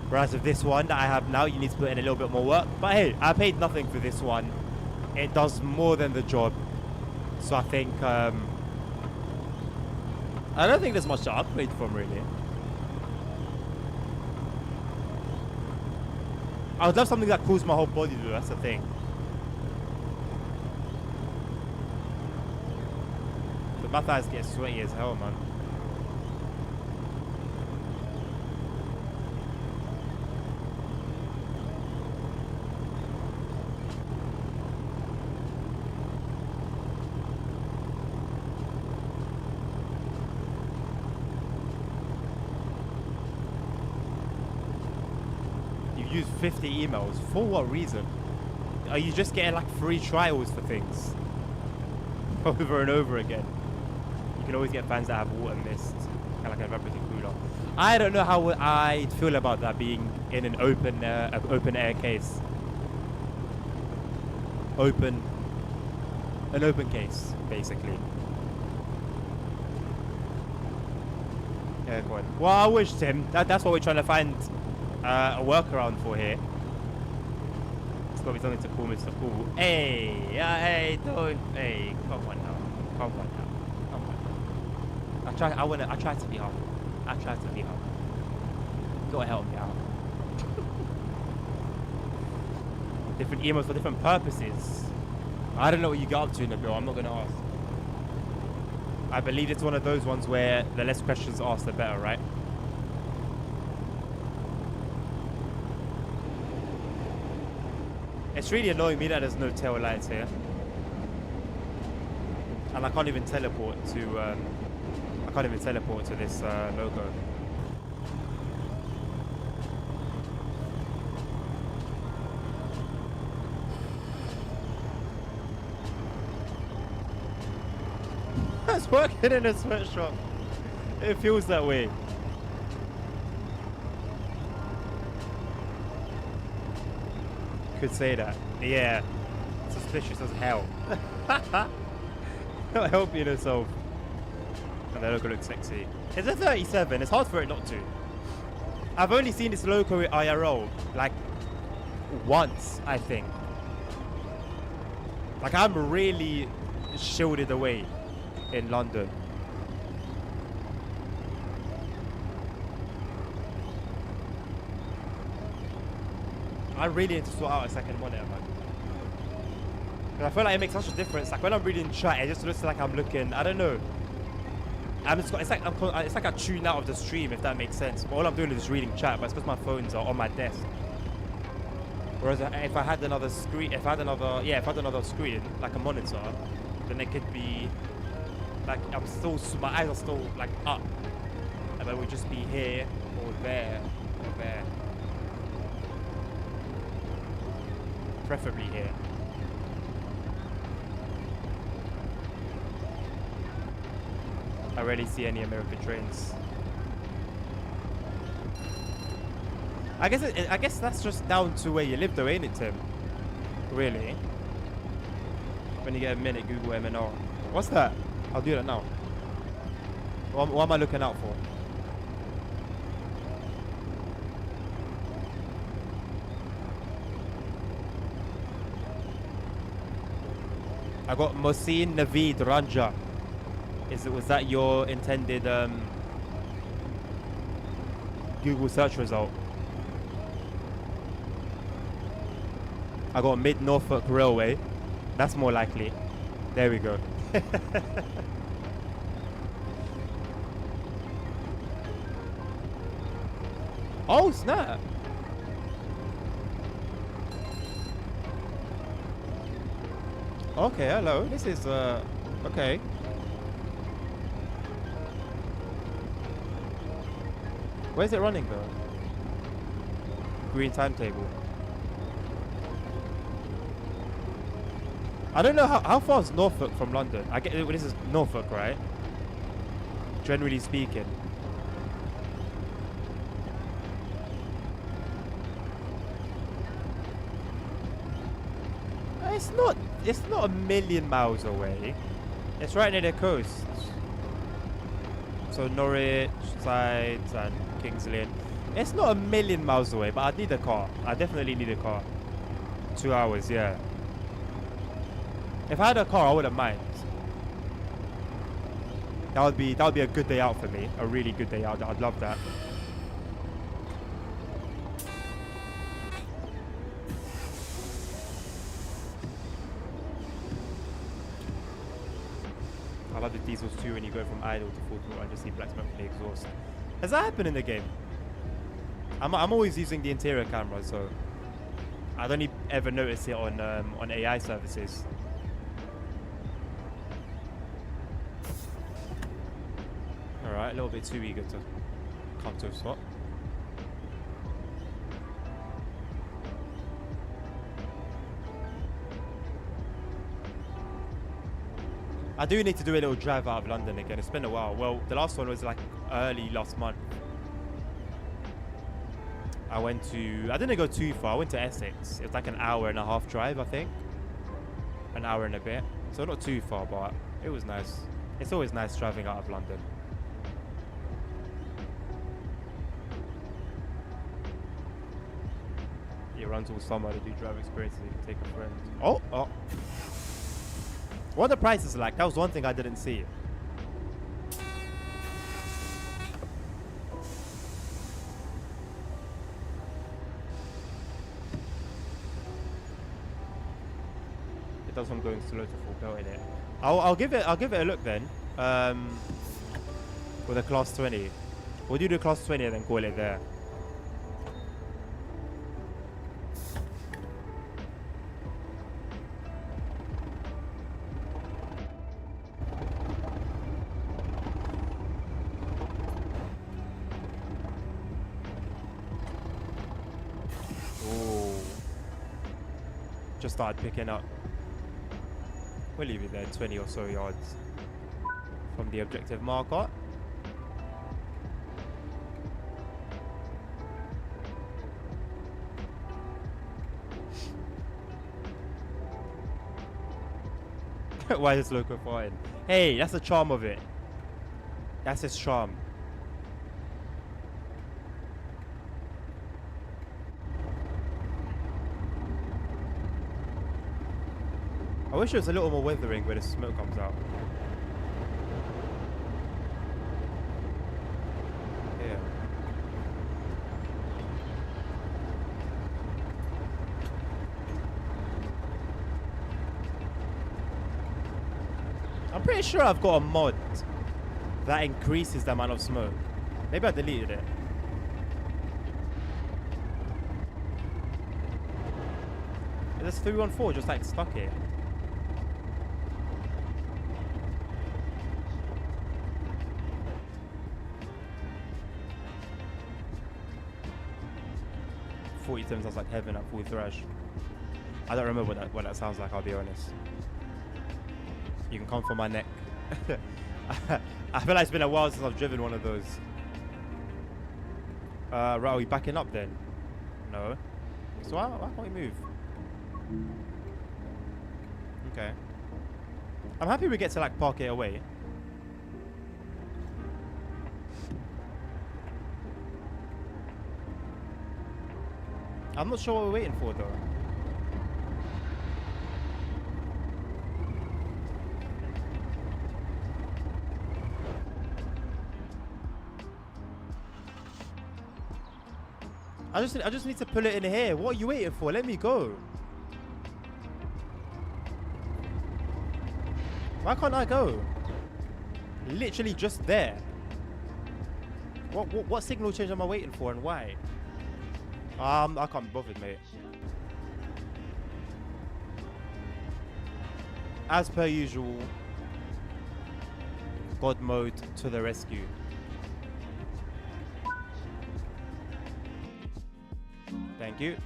Whereas with this one that I have now, you need to put in a little bit more work. But hey, I paid nothing for this one. It does more than the job. So I think, I don't think there's much to upgrade from, really. I would love something that cools my whole body, though. That's the thing. But my thighs get sweaty as hell, man. Use 50 emails. For what reason? Are you just getting like free trials for things? Over and over again. You can always get fans that have water mist and like an evaporating cooler. I don't know how I'd feel about that being in an open air case. An open case, basically. Yeah, go on. Well, I wish, Tim. That's what we're trying to find a workaround for here. It's got to be something to cool Mr. Cool. Hey, hey, don't. Hey, come on now. Come on now. Come on now. I try to be humble. I tried to be out. You gotta help me out. Different emails for different purposes. I don't know what you get up to in the bill. I'm not gonna ask. I believe it's one of those ones where the less questions asked, the better, right? It's really annoying me that there's no tail lights here. And I can't even teleport to this logo. It's working in a sweatshop. It feels that way. Could say that. Yeah. Suspicious as hell. Not helping yourself. And the logo looks sexy. It's a 37. It's hard for it not to. I've only seen this logo in IRL like once, I think. Like I'm really shielded away in London. I really need to sort out a second monitor, man. I feel like it makes such a difference. Like when I'm reading chat, it just looks like I'm looking. I don't know. It's like I tune out of the stream, if that makes sense. But all I'm doing is just reading chat. But it's because my phones are on my desk. Whereas if I had another screen, like a monitor, then it could be like my eyes are still like up, and it would just be here or there or there. Preferably here. I rarely see any American trains. I guess that's just down to where you live though, ain't it, Tim? Really? When you get a minute, Google MNR. What's that? I'll do that now. What am I looking out for? I got Mohsin Naveed Ranja. Was that your intended Google search result? I got Mid Norfolk Railway. That's more likely. There we go. Oh snap! Okay, hello. This is okay. Where's it running though? Green timetable. I don't know how far is Norfolk from London. I get this is Norfolk, right? Generally speaking. It's not a million miles away. It's right near the coast. So Norwich, Sides and Kings Lynn. It's not a million miles away, but I need a car. I definitely need a car. 2 hours, yeah. If I had a car, I wouldn't mind. That would be a good day out for me. A really good day out. I'd love that. I love the diesels too when you go from idle to full throttle and just see black smoke from the exhaust. Has that happened in the game? I'm always using the interior camera, so I'd only ever notice it on AI services. Alright, a little bit too eager to come to a spot. I do need to do a little drive out of London again. It's been a while. Well, the last one was like early last month. I didn't go too far. I went to Essex. It was like an hour and a half drive, I think. An hour and a bit. So not too far, but it was nice. It's always nice driving out of London. You run till summer to do drive experiences. You can take a friend. Oh. What are the prices like? That was one thing I didn't see. does one going slow to full belt in it. I'll give it a look then. With a class 20. We'll do the class 20 and then call it there. Ooh. Just started picking up. We'll leave it there, 20 or so yards from the objective marker. Why is local fine? Hey, that's the charm of it. That's its charm. I wish it was a little more weathering where the smoke comes out. Yeah. I'm pretty sure I've got a mod that increases the amount of smoke. Maybe I deleted it. Is this 314 just like stuck here? Sounds like heaven at full thrash. I don't remember what that sounds like, I'll be honest. You can come for my neck. I feel like it's been a while since I've driven one of those. Right, are we backing up then? No. So why can't we move? Okay. I'm happy we get to like park it away. I'm not sure what we're waiting for though. I just need to pull it in here. What are you waiting for? Let me go. Why can't I go? Literally just there. What signal change am I waiting for and why? I can't be bothered, mate. As per usual, God mode to the rescue. Thank you.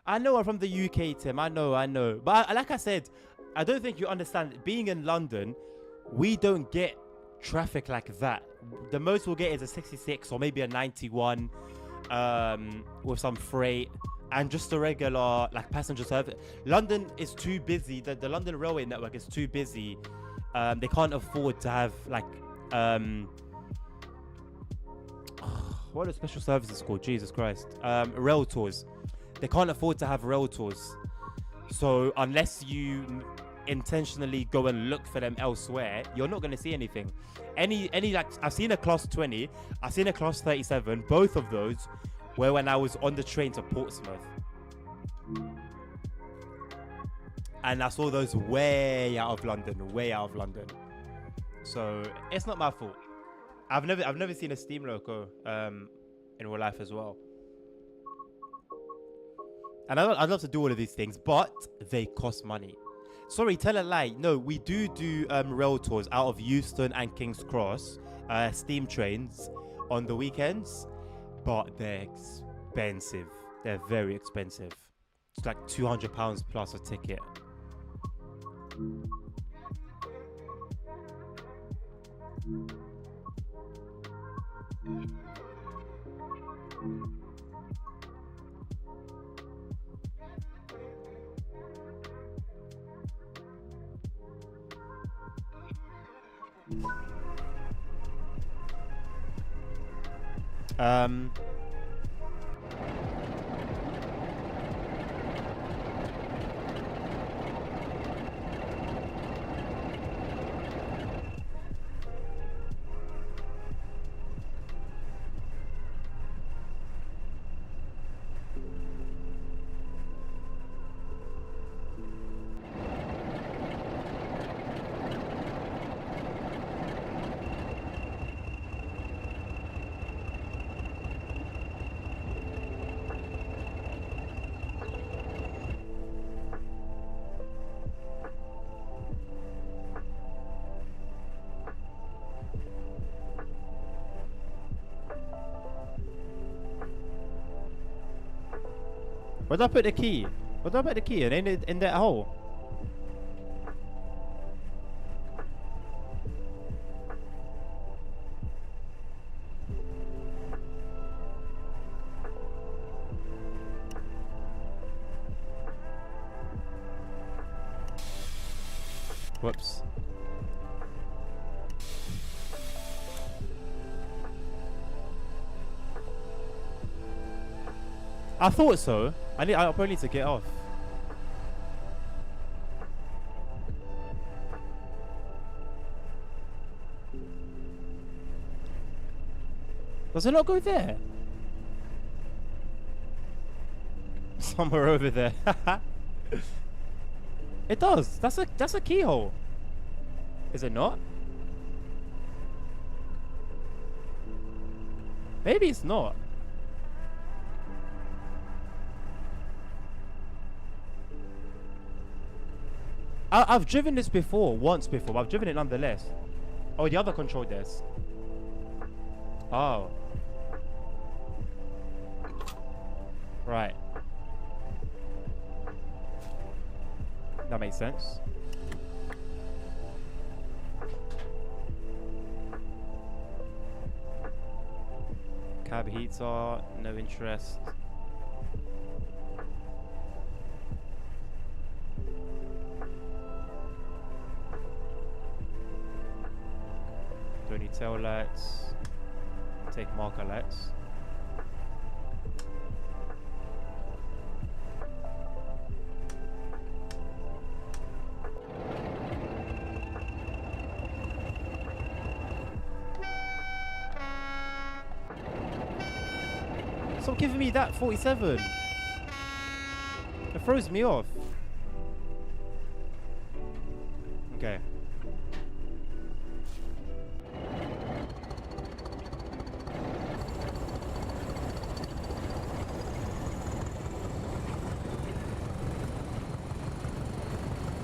I know I'm from the UK, Tim. I know. But like I said, I don't think you understand. Being in London, we don't get traffic like that. The most we'll get is a 66 or maybe a 91 with some freight and just a regular like passenger service. London is too busy. The London railway network is too busy. They can't afford to have like what are special services called? Jesus Christ. Rail tours. They can't afford to have rail tours. So unless you intentionally go and look for them elsewhere, you're not going to see anything. Any like I've seen a class 20, I've seen a class 37. Both of those were when I was on the train to Portsmouth, and I saw those way out of London. So it's not my fault. I've never seen a steam loco in real life as well. And I'd love to do all of these things, but they cost money. Sorry, tell a lie. No, we do rail tours out of Euston and King's Cross, steam trains on the weekends, but they're expensive. They're very expensive. It's like £200 plus a ticket. Where'd I put the key? Where'd I put the key? In that hole. Whoops. I thought so. I probably need to get off. Does it not go there? Somewhere over there. It does. That's a keyhole. Is it not? Maybe it's not. I've driven this once before, but I've driven it nonetheless. Oh, the other control desk. Oh. Right. That makes sense. Cab heater, no interest. Don't need tail lights. Take marker lights. Stop giving me that 47. It throws me off. Okay.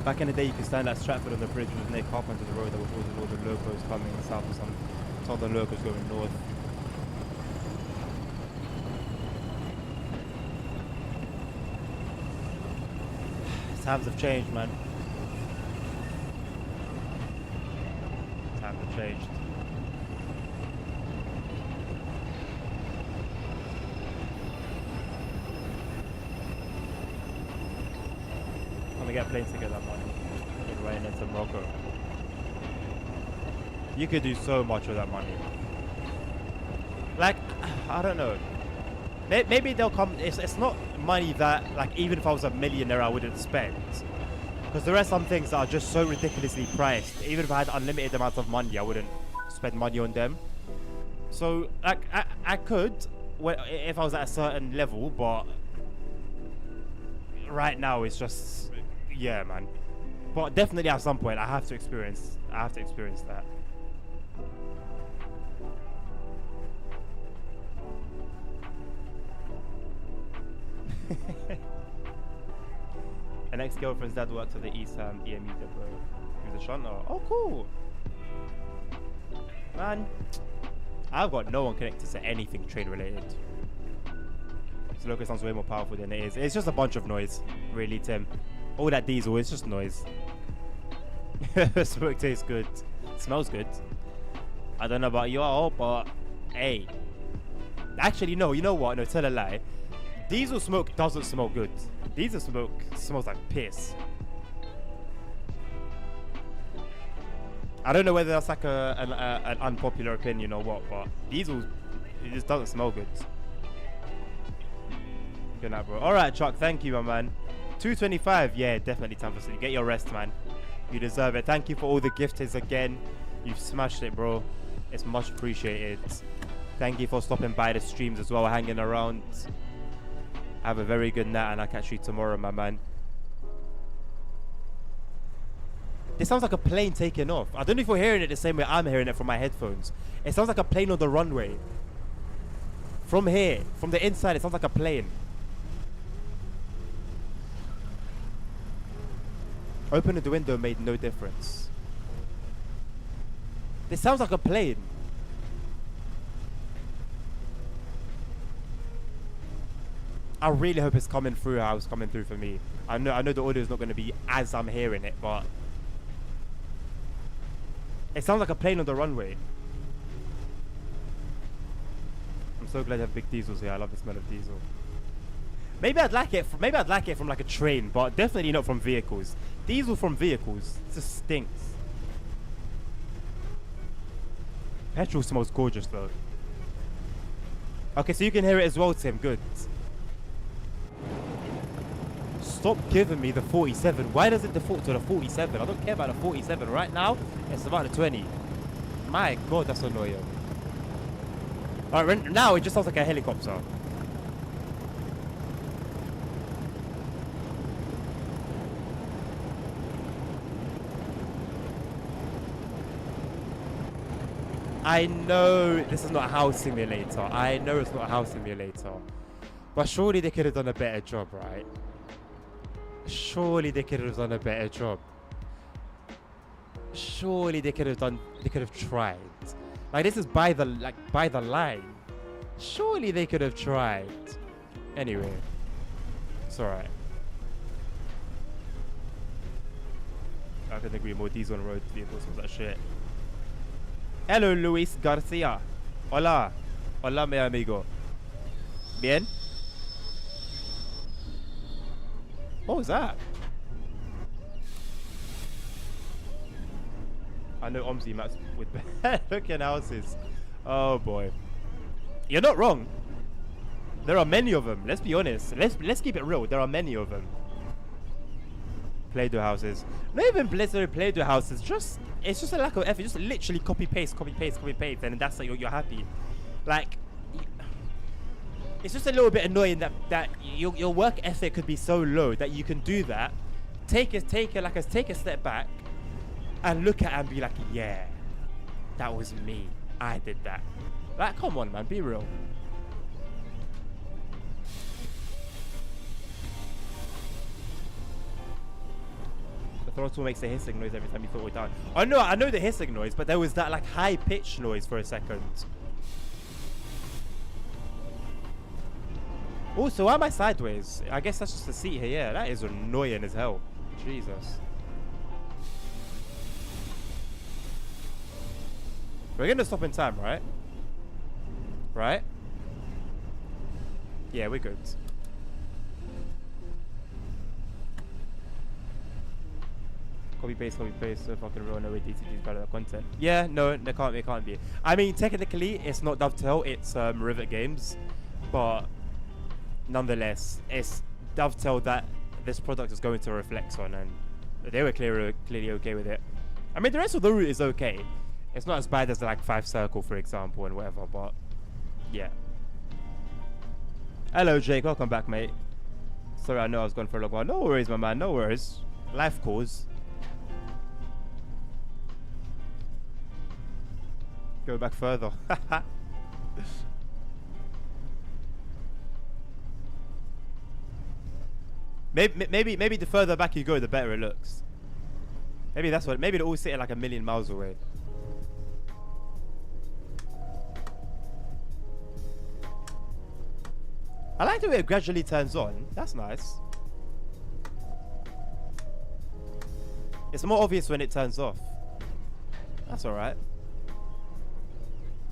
Back in the day, you could stand at Stratford on the bridge with Nick up onto the road that was all the locals coming south and some of the locals going north. Times have changed, man. Times have changed. I'm gonna get a plane ticket that money. In Ryan into Morocco. You could do so much with that money. Like, I don't know. Maybe they'll come. It's not money that, like, even if I was a millionaire, I wouldn't spend. Because there are some things that are just so ridiculously priced. Even if I had unlimited amounts of money, I wouldn't spend money on them. So, like, I could, if I was at a certain level, but right now it's just, yeah, man. But definitely at some point, I have to experience that. An ex-girlfriend's dad worked at the East Ham EMU depot. He was a shunter. Oh, cool. Man, I've got no one connected to anything train related. This logo sounds way more powerful than it is. It's just a bunch of noise, really, Tim. All that diesel is just noise. Smoke tastes good. Smells good. I don't know about you all, but hey. Actually, no, you know what? No, tell a lie. Diesel smoke doesn't smell good. Diesel smoke smells like piss. I don't know whether that's like an unpopular opinion or what, but diesel, it just doesn't smell good. Good night, bro. Alright, Chuck, thank you, my man. 225, yeah, definitely time for sleep. Get your rest, man. You deserve it. Thank you for all the giftings again. You've smashed it, bro. It's much appreciated. Thank you for stopping by the streams as well, hanging around. Have a very good night, and I'll catch you tomorrow, my man. This sounds like a plane taking off. I don't know if you're hearing it the same way I'm hearing it from my headphones. It sounds like a plane on the runway. From here, from the inside, it sounds like a plane. Opening the window made no difference. This sounds like a plane. I really hope it's coming through how it's coming through for me. I know the audio is not going to be as I'm hearing it, but it sounds like a plane on the runway. I'm so glad you have big diesels here. I love the smell of diesel. Maybe I'd like it. Maybe I'd like it from like a train, but definitely not from vehicles. Diesel from vehicles just stinks. Petrol smells gorgeous though. Okay, so you can hear it as well, Tim. Good. Stop giving me the 47. Why does it default to the 47? I don't care about the 47 right now. It's about the 20. My God, that's annoying. All right, now it just sounds like a helicopter. I know this is not a house simulator. I know it's not a house simulator. But surely they could have done a better job, right? Surely they could have done a better job. Surely they could have tried. Like this is by the line. Surely they could have tried. Anyway. It's alright. I couldn't agree more. Diesel on road vehicles was that shit. Hello, Luis Garcia. Hola. Hola, mi amigo. Bien? What was that? I know Omzi maps with looking houses. Oh boy. You're not wrong. There are many of them. Let's be honest. Let's keep it real. There are many of them. Play-Doh houses. Not even Play-Doh houses. It's just a lack of effort. Just literally copy paste, and that's like you're happy. Like it's just a little bit annoying that your work ethic could be so low that you can do that. Take a step back and look at it and be like, yeah, that was me. I did that. Like, come on, man, be real. The throttle makes a hissing noise every time you throttle it down. I know the hissing noise, but there was that like high pitch noise for a second. Also, why am I sideways? I guess that's just the seat here. Yeah, that is annoying as hell. Jesus. We're gonna stop in time, right? Right? Yeah, we're good. Copy paste, so fucking real, no way DTG is better than content. Yeah, no, it can't be. I mean, technically, it's not Dovetail, it's Rivet Games, but nonetheless, it's Dovetail that this product is going to reflect on, and they were clearly okay with it. I mean, the rest of the route is okay. It's not as bad as like 5 Circle, for example, and whatever, but yeah. Hello, Jake. Welcome back, mate. Sorry, I know I was gone for a long while. No worries, my man. No worries. Life calls. Go back further. Maybe the further back you go, the better it looks. Maybe that's what. Maybe they're all sitting like a million miles away. I like the way it gradually turns on. That's nice. It's more obvious when it turns off. That's alright.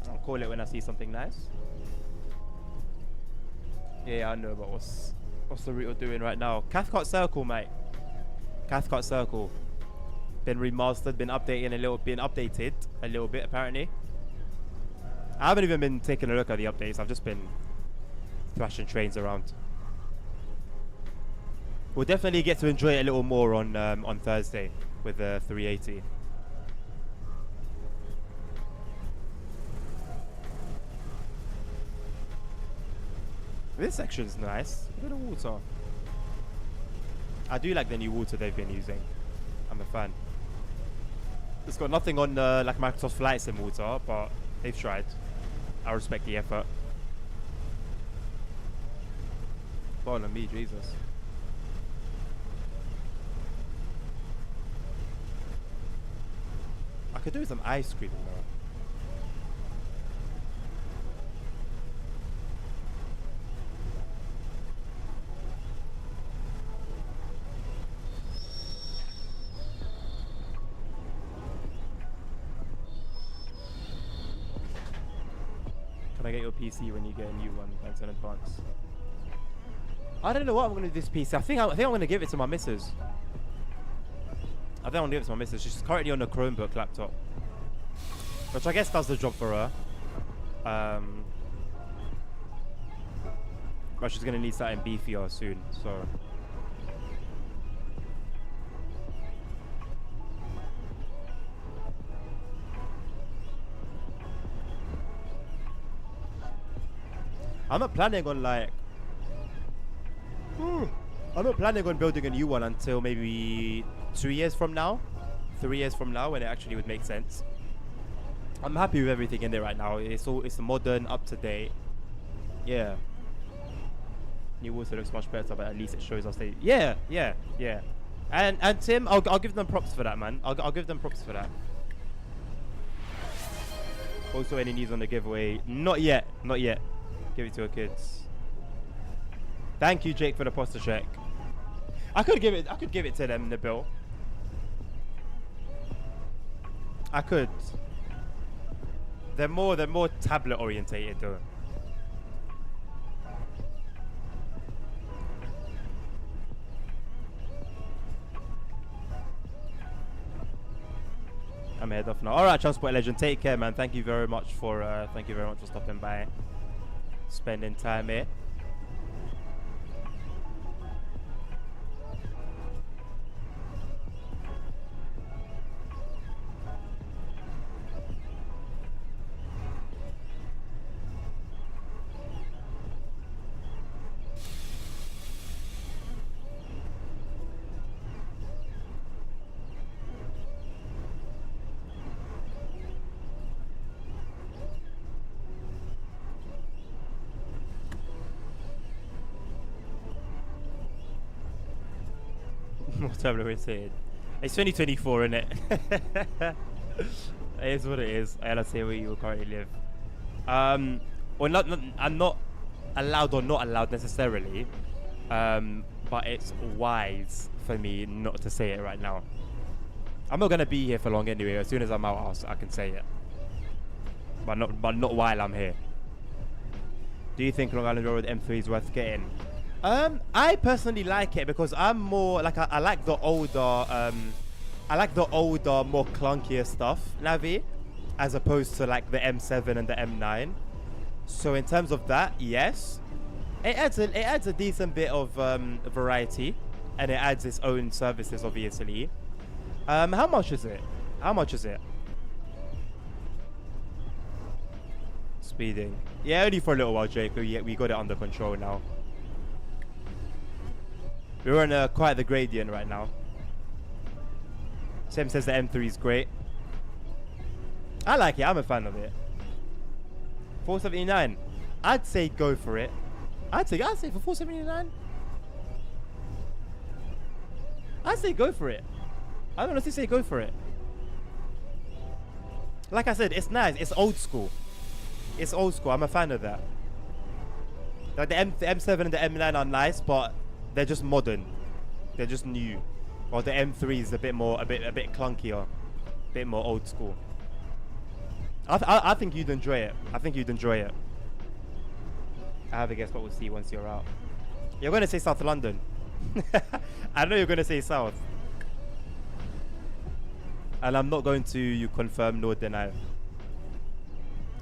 I'll call it when I see something nice. Yeah, I know about what's the route doing right now. Cathcart Circle, mate. Cathcart Circle. Been remastered, been updated a little bit apparently. I haven't even been taking a look at the updates. I've just been thrashing trains around. We'll definitely get to enjoy it a little more on Thursday with the 380. This section's nice. Look at the water. I do like the new water they've been using. I'm a fan. It's got nothing on like Microsoft Flight Sim water, but they've tried. I respect the effort. Follow me, Jesus. I could do with some ice cream though. gonna get your PC when you get a new one. Thanks in advance. I don't know what I'm gonna do with this PC. I think I'm gonna give it to my missus. I think I'm gonna give it to my missus. She's currently on a Chromebook laptop, which I guess does the job for her. But she's gonna need something beefier soon, so. I'm not planning on like. I'm not planning on building a new one until maybe 2 years from now, 3 years from now, when it actually would make sense. I'm happy with everything in there right now. It's modern, up to date. Yeah. New water looks much better, but at least it shows us they. Yeah. And Tim, I'll give them props for that, man. I'll give them props for that. Also, any news on the giveaway? Not yet. Give it to your kids. Thank you, Jake, for the poster check. I could give it to them, Nabil. I could. They're more tablet orientated though. I'm head off now. All right, Transport Legend, take care, man. Thank you very much for stopping by, spending time here. Tablet oriented. It's 2024, isn't it? It is what it is. I gotta say where you currently live. Or not. I'm not allowed or not allowed necessarily. But it's wise for me not to say it right now. I'm not gonna be here for long anyway. As soon as I'm out, I can say it. But not while I'm here. Do you think Long Island Railroad M3 is worth getting? I personally like it because I'm more like I like the older more clunkier stuff Navi, as opposed to like the M7 and the M9. So in terms of that, yes, it adds a decent bit of variety, and it adds its own services, obviously. How much is it? Speeding. Yeah, only for a little while, Jake. We got it under control now. We're on quite the gradient right now. Sam says the M3 is great. I like it. I'm a fan of it. 479. I'd say go for it. I'd say for 479. I'd say go for it. I'd honestly say go for it. Like I said, it's nice. It's old school. I'm a fan of that. Like the M7 and the M9 are nice, but they're just modern. They're just new. While the M3 is a bit clunkier, a bit more old school. I think you'd enjoy it. I have a guess, but we'll see once you're out. You're going to say South London. I know you're going to say South. And I'm not going to confirm nor deny.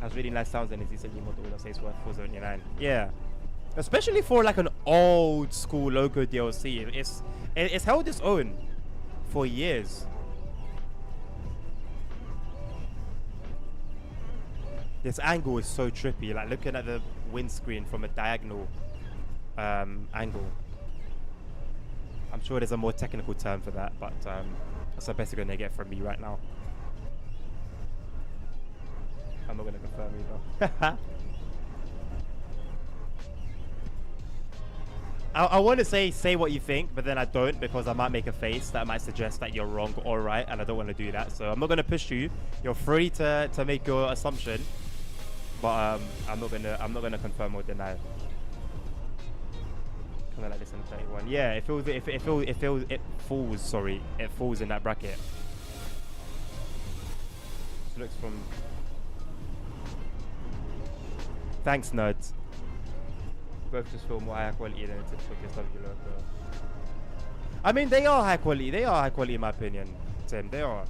Has really nice sounds and it's decently model. I'll say it's worth 479. Yeah. Especially for like an old school logo DLC. It's held its own for years. This angle is so trippy, like looking at the windscreen from a diagonal angle. I'm sure there's a more technical term for that, but that's the best you're gonna get from me right now. I'm not gonna confirm either. I want to say what you think, but then I don't, because I might make a face that might suggest that you're wrong or right, and I don't want to do that. So I'm not going to push you. You're free to make your assumption, but I'm not gonna confirm or deny. Kind of like this in 31. Yeah, it falls in that bracket. This looks from. Thanks, nerds. Both just feel more high quality than a typical TSW logo. I mean, they are high quality. They are high quality in my opinion, Tim. They are.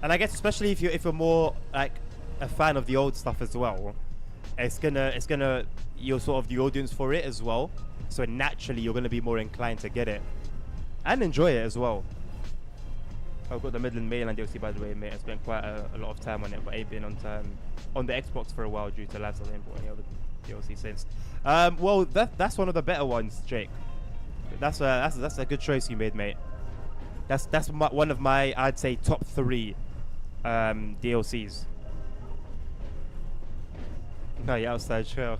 And I guess especially if you're more like a fan of the old stuff as well, it's gonna you're sort of the audience for it as well. So naturally you're gonna be more inclined to get it and enjoy it as well. I've got the Midland Mainland DLC, by the way, mate. I spent quite a lot of time on it, but I've been on the Xbox for a while due to lads. I didn't bought any other DLC since. Well, that's one of the better ones, Jake. That's a good choice you made, mate. That's one of my, I'd say, top 3 DLCs. No, yeah, outside trail.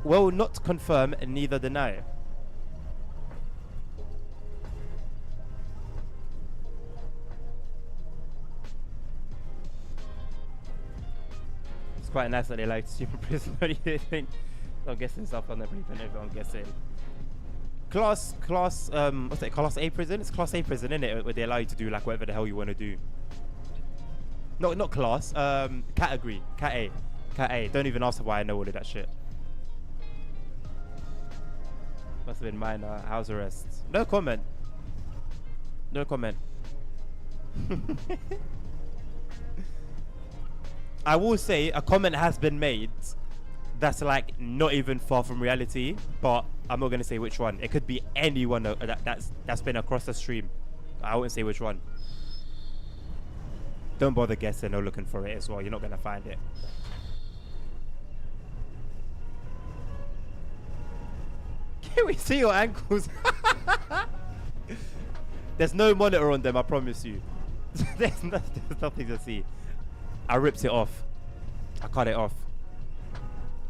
Well, not confirm and neither deny. It's quite nice that they like super prison or anything. I'm guessing stuff on the prison, I'm guessing. Class, what's that? Class A prison? It's Class A prison, isn't it? Where they allow you to do like whatever the hell you want to do. No, not class. Category. Cat A. Cat A. Don't even ask why I know all of that shit. Must have been minor. House arrest. No comment. No comment. I will say a comment has been made that's like not even far from reality, but I'm not gonna say which one. It could be anyone that's been across the stream. I wouldn't say which one. Don't bother guessing or looking for it as well. You're not gonna find it. Can we see your ankles? There's no monitor on them, I promise you. there's nothing to see. I ripped it off. I cut it off.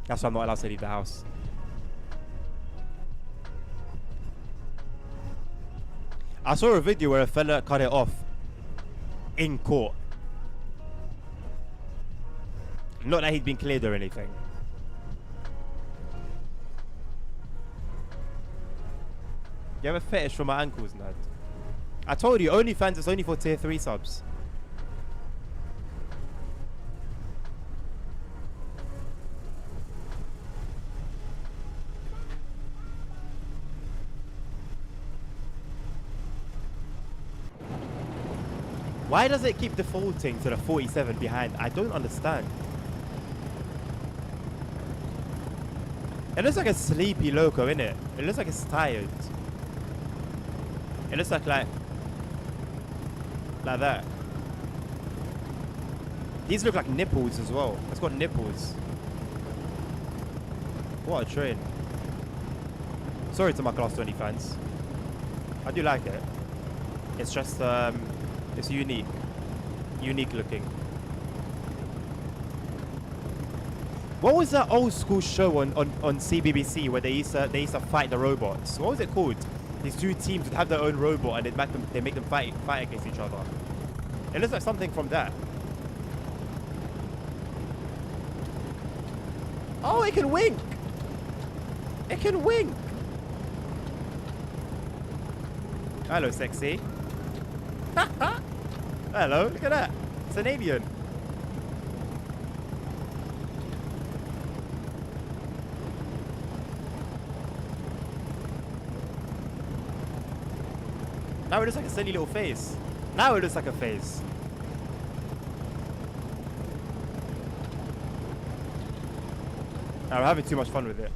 That's why I'm not allowed to leave the house. I saw a video where a fella cut it off in court. Not that he'd been cleared or anything. You have a fetish for my ankles, Nad. I told you, OnlyFans is only for tier 3 subs. Why does it keep defaulting to the 47 behind? I don't understand. It looks like a sleepy loco, innit? It looks like it's tired. It looks like that. These look like nipples as well. It's got nipples. What a train. Sorry to my Class 20 fans. I do like it. It's just it's unique looking. What was that old school show on CBBC where they used to fight the robots? What was it called? These two teams would have their own robot and they make them fight against each other. It looks like something from that. Oh, it can wink. It can wink. Hello, sexy. Hello, look at that. It's an alien. Now it looks like a silly little face. Now it looks like a face. I'm having too much fun with it.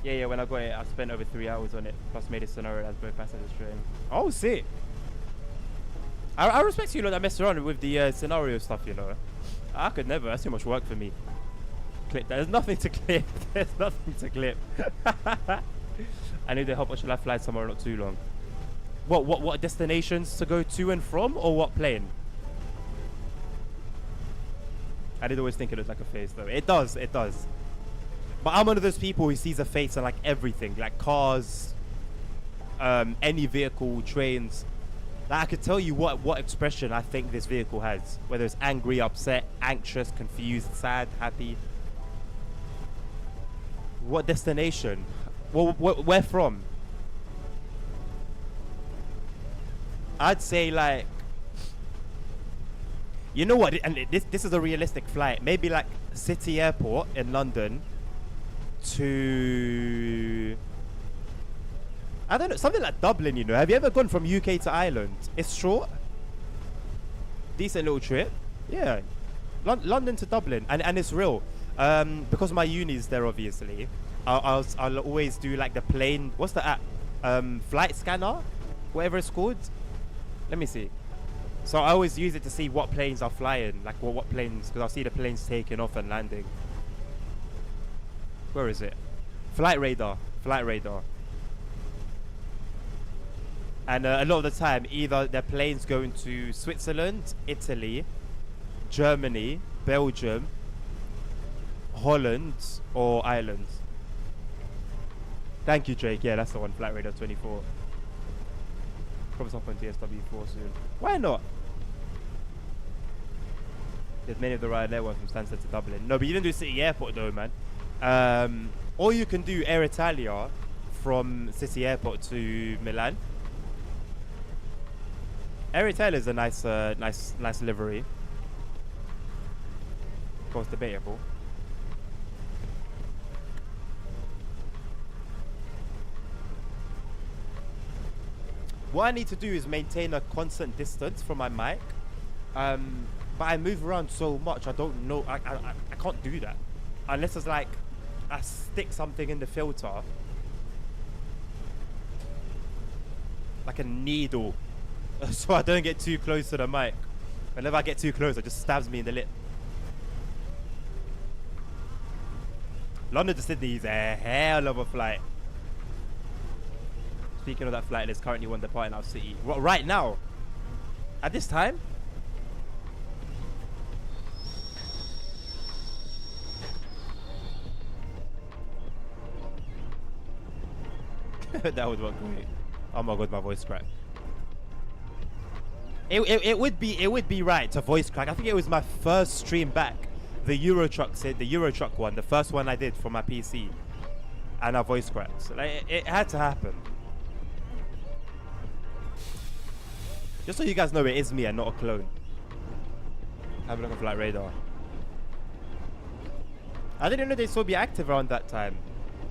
Yeah, when I got it, I spent over 3 hours on it. Plus made a scenario as both passengers train. Oh, sick. I respect you, that mess around with the scenario stuff, you know. I could never. That's too much work for me. Clip that. There's nothing to clip. There's nothing to clip. I need to help. Should I fly somewhere not too long? What destinations to go to and from, or what plane? I did always think it looked like a face, though. It does. But I'm one of those people who sees a face on like everything, like cars, any vehicle, trains. Like, I could tell you what expression I think this vehicle has, whether it's angry, upset, anxious, confused, sad, happy. What destination? Well, where from? I'd say like, You know what? And this is a realistic flight. Maybe like City Airport in London to, I don't know, something like Dublin. You know, have you ever gone from UK to Ireland? It's short, decent little trip. Yeah, London to Dublin, and it's real. Because my uni's there, obviously. I'll always do like the plane. What's the app? Flight scanner, whatever it's called. Let me see. So I always use it to see what planes are flying, like what planes, because I'll see the planes taking off and landing. Where is it? Flight radar. Flight radar. And a lot of the time, either their planes going to Switzerland, Italy, Germany, Belgium, Holland, or Ireland. Thank you, Drake. Yeah, that's the one. Flight radar 24. Promise off on TSW 4 soon. Why not? There's many of the ride network from Stansted to Dublin. No, but you didn't do City Airport though, man. Or you can do Air Italia from City Airport to Milan. Air Italia is a nice livery. Of course, debatable. What I need to do is maintain a constant distance from my mic. But I move around so much, I don't know. I can't do that. Unless it's like, I stick something in the filter. Like a needle. So I don't get too close to the mic. Whenever I get too close, it just stabs me in the lip. London to Sydney is a hell of a flight. Speaking of that flight, there's currently one departing our city. Right now? At this time? That would work great. Oh my god, my voice cracked. It would be right to voice crack. I think it was my first stream back. The Eurotruck one, the first one I did for my PC, and I voice cracked. So, like, it had to happen. Just so you guys know, it is me and not a clone. Have a look at flight radar. I didn't know they still be active around that time,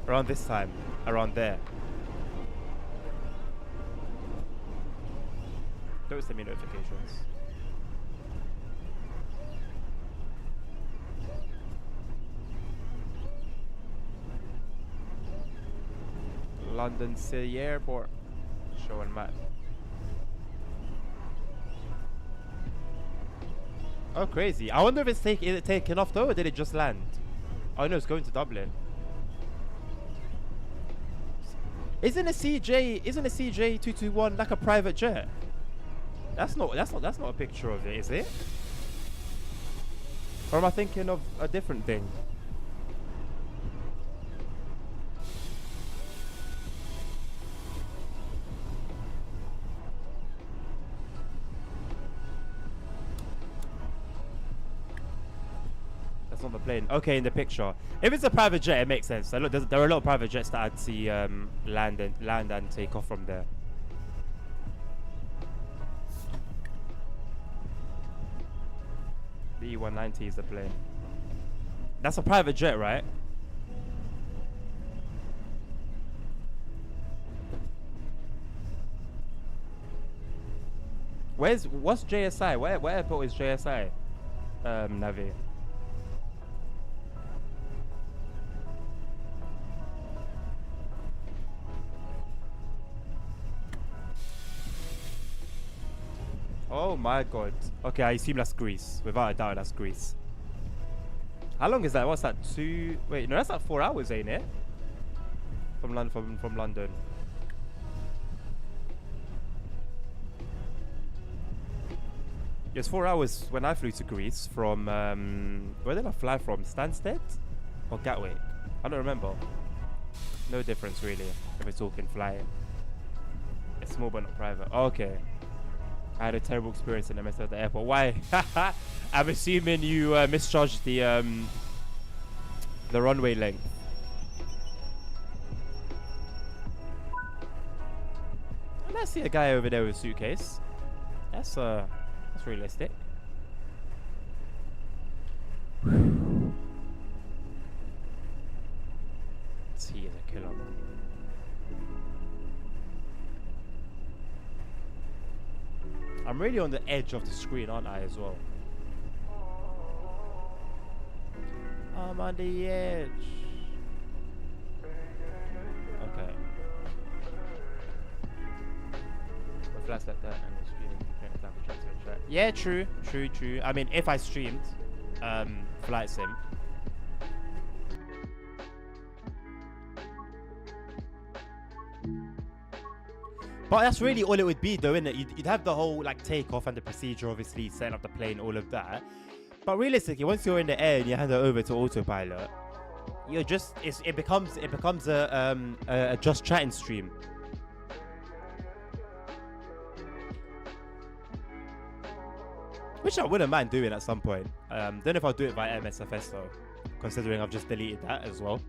around this time, around there. Don't send me notifications. London City Airport. Showing map. Oh, crazy. I wonder if is it taking off though, or did it just land? Oh no, it's going to Dublin. Isn't a CJ 221 like a private jet? That's not a picture of it, is it? Or am I thinking of a different thing? That's not the plane. Okay, in the picture. If it's a private jet, it makes sense. Look, there are a lot of private jets that I'd see land and take off from there. The E190 is the plane. That's a private jet, right? What's JSI? Where airport is JSI? Navi. Oh my god. Okay, I assume that's Greece. Without a doubt, that's Greece. How long is that? What's that? Wait, no, that's like 4 hours, ain't it? From London. It's 4 hours when I flew to Greece from where did I fly from? Stansted or Gatwick? I don't remember. No difference really if we're talking flying. It's small but not private. Okay. I had a terrible experience in MS at the airport. Why? I'm assuming you misjudged the runway length. And I see a guy over there with a suitcase. That's realistic. This heat is a killer. I'm really on the edge of the screen, aren't I, as well? I'm on the edge. Okay. With flights like that and the streaming, yeah, true. I mean, if I streamed Flight Sim. But that's really all it would be, though, isn't it? You'd have the whole like takeoff and the procedure, obviously, setting up the plane, all of that. But realistically, once you're in the air and you hand it over to autopilot, you're just it becomes a just chatting stream. Which I wouldn't mind doing at some point. Don't know if I'll do it via MSFS though, considering I've just deleted that as well.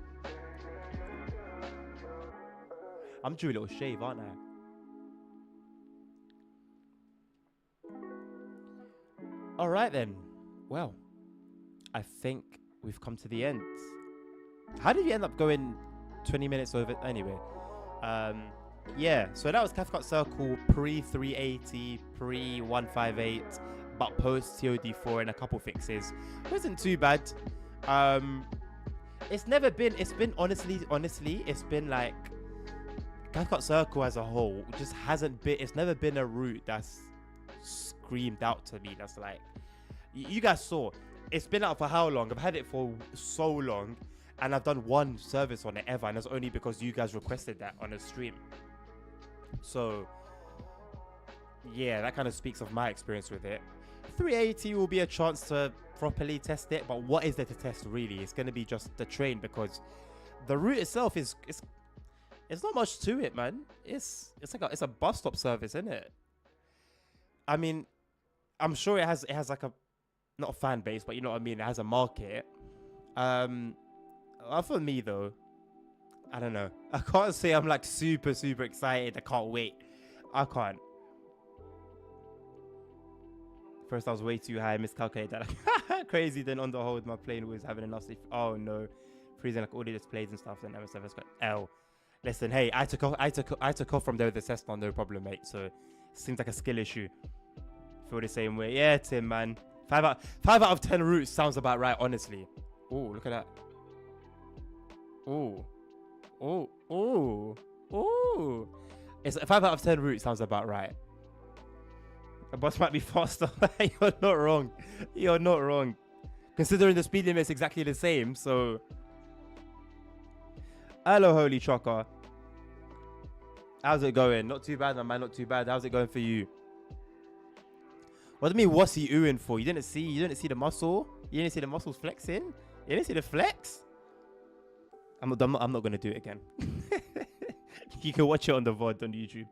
I'm due a little shave, aren't I? All right then. Well, I think we've come to the end. How did you end up going 20 minutes over anyway? Yeah, so that was Cathcart Circle pre-380, pre-158, but post-TOD4 and a couple fixes. It wasn't too bad. It's been honestly, it's been like Cathcart Circle as a whole just hasn't been, it's never been a route that's screamed out to me. That's like, you guys saw, it's been out for how long? I've had it for so long, and I've done one service on it ever, and it's only because you guys requested that on a stream. So yeah, that kind of speaks of my experience with it. 380 will be a chance to properly test it, but what is there to test really? It's going to be just the train, because the route itself is it's not much to it, man. It's like it's a bus stop service, isn't it? I mean, I'm sure it has like a, not a fan base, but you know what I mean, it has a market. For me though, I don't know. I can't say I'm like super excited. I can't wait. I can't. First I was way too high, miscalculated that. Crazy. Then on the hold, my plane was having enough. Oh no, freezing like all the displays and stuff. Then MSFS got L. Listen, hey, I took off from there with the Cessna, no problem, mate. So it seems like a skill issue. Feel the same way. Yeah, Tim, man. 5 out of 10 routes sounds about right, honestly. Oh, look at that. Oh. It's 5 out of 10 routes sounds about right. A bus might be faster. You're not wrong. You're not wrong. Considering the speed limit is exactly the same, so. Hello, Holy Chocker. How's it going? Not too bad, my man. Not too bad. How's it going for you? What do you mean, what's he oohing for? You didn't see the muscle? You didn't see the muscles flexing? You didn't see the flex? I'm not gonna do it again. You can watch it on the VOD on YouTube.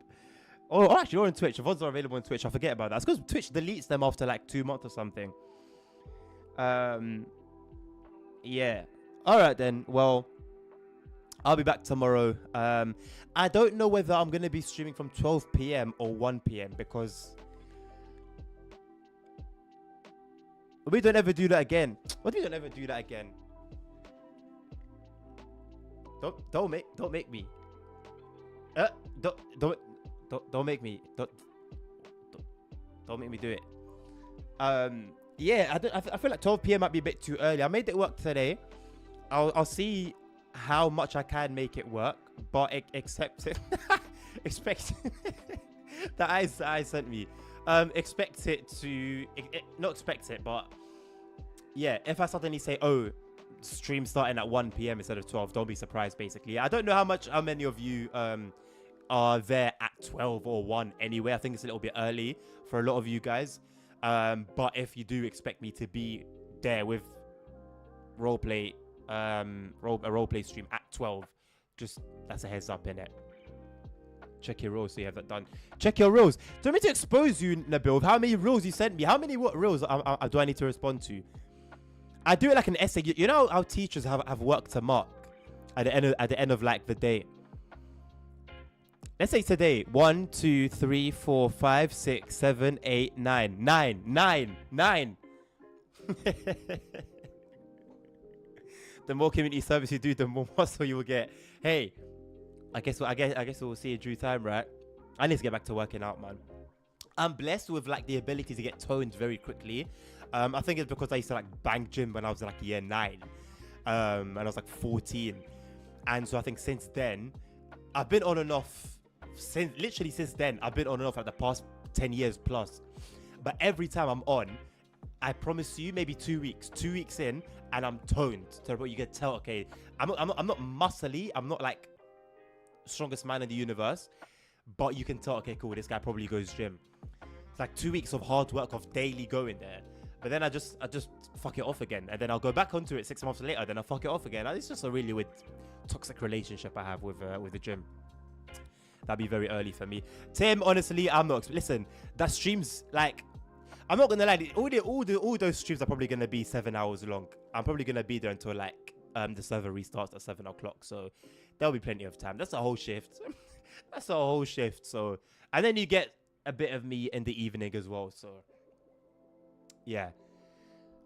Oh, actually, you're on Twitch. The VODs are available on Twitch. I forget about that. It's because Twitch deletes them after like 2 months or something. Yeah. All right then. Well, I'll be back tomorrow. I don't know whether I'm gonna be streaming from 12 p.m. or 1 p.m. because we don't ever do that again. What do we don't ever do that again? Don't make me. Don't make me. Don't make me do it. Yeah, I feel like 12 p.m. might be a bit too early. I made it work today. I'll see how much I can make it work, but accept it. Expect the eyes sent me. Expect it to not expect it, but yeah, if I suddenly say, oh, stream starting at 1 p.m. instead of 12, don't be surprised. Basically, I don't know how many of you are there at 12 or 1 anyway. I think it's a little bit early for a lot of you guys, but if you do expect me to be there with roleplay, a roleplay stream at 12, just that's a heads up in it. Check your rules so you have that done. Check your rules. Do you want me to expose you, Nabil? How many rules you sent me? How many rules do I need to respond to? I do it like an essay. You know how teachers have work to mark at the end of like the day. Let's say today 1, 2, 3, 4, 5, 6, 7, 8, 9. 9. the more community service you do, the more muscle you will get. Hey, I guess we'll see in due time, right? I need to get back to working out, man. I'm blessed with like the ability to get toned very quickly. I think it's because I used to like bang gym when I was like year 9, and I was like 14, and so I think since then I've been on and off. Since then I've been on and off like the past 10 years plus. But every time I'm on, I promise you, maybe 2 weeks in, and I'm toned. So you can tell, okay, I'm not muscly. I'm not like strongest man in the universe, but you can tell, okay, cool, this guy probably goes gym. It's like 2 weeks of hard work of daily going there. But then I just fuck it off again, and then I'll go back onto it 6 months later. Then I fuck it off again. It's just a really weird, toxic relationship I have with the gym. That'd be very early for me. Tim, honestly, I'm not. Listen, that stream's like, I'm not gonna lie. All those streams are probably gonna be 7 hours long. I'm probably gonna be there until like the server restarts at 7 o'clock. So there'll be plenty of time. That's a whole shift. That's a whole shift. So, and then you get a bit of me in the evening as well. So yeah,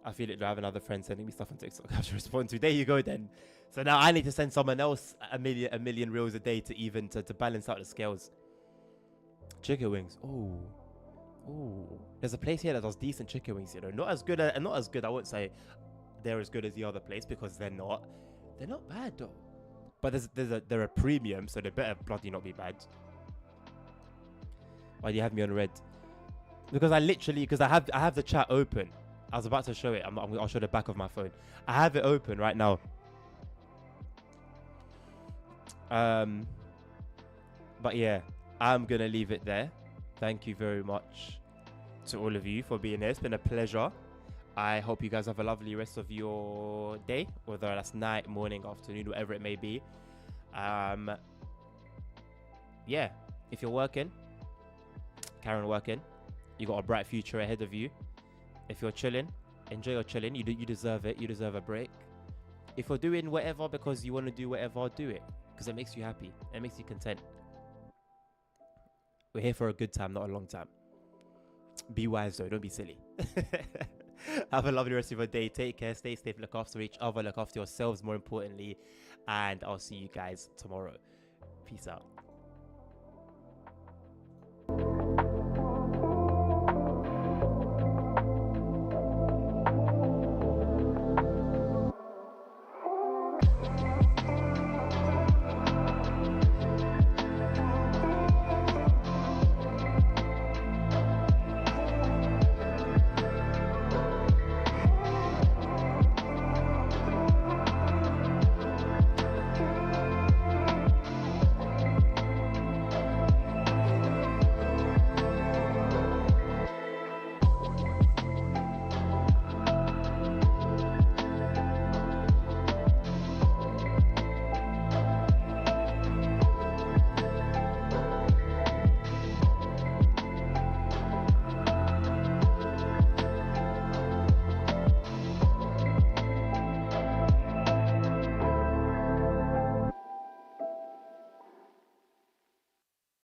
I feel it. Do I have another friend sending me stuff on TikTok I have to respond to? There you go then. So now I need to send someone else a million reels a day to balance out the scales. Chicken wings. Oh, there's a place here that does decent chicken wings. You know, not as good. I won't say they're as good as the other place because they're not. They're not bad though. But they're a premium, so they better bloody not be bad. Why do you have me on red? Because I have the chat open. I was about to show it. I'll show the back of my phone. I have it open right now. But yeah, I'm gonna leave it there. Thank you very much to all of you for being here. It's been a pleasure. I hope you guys have a lovely rest of your day, whether that's night, morning, afternoon, whatever it may be. Yeah, if you're working, carry on working. You got a bright future ahead of you. If you're chilling, enjoy your chilling. You deserve it. You deserve a break. If you're doing whatever because you want to do whatever, do it because it makes you happy. It makes you content. We're here for a good time, not a long time. Be wise though, don't be silly. Have a lovely rest of your day. Take care, stay safe, look after each other, look after yourselves more importantly, and I'll see you guys tomorrow. Peace out.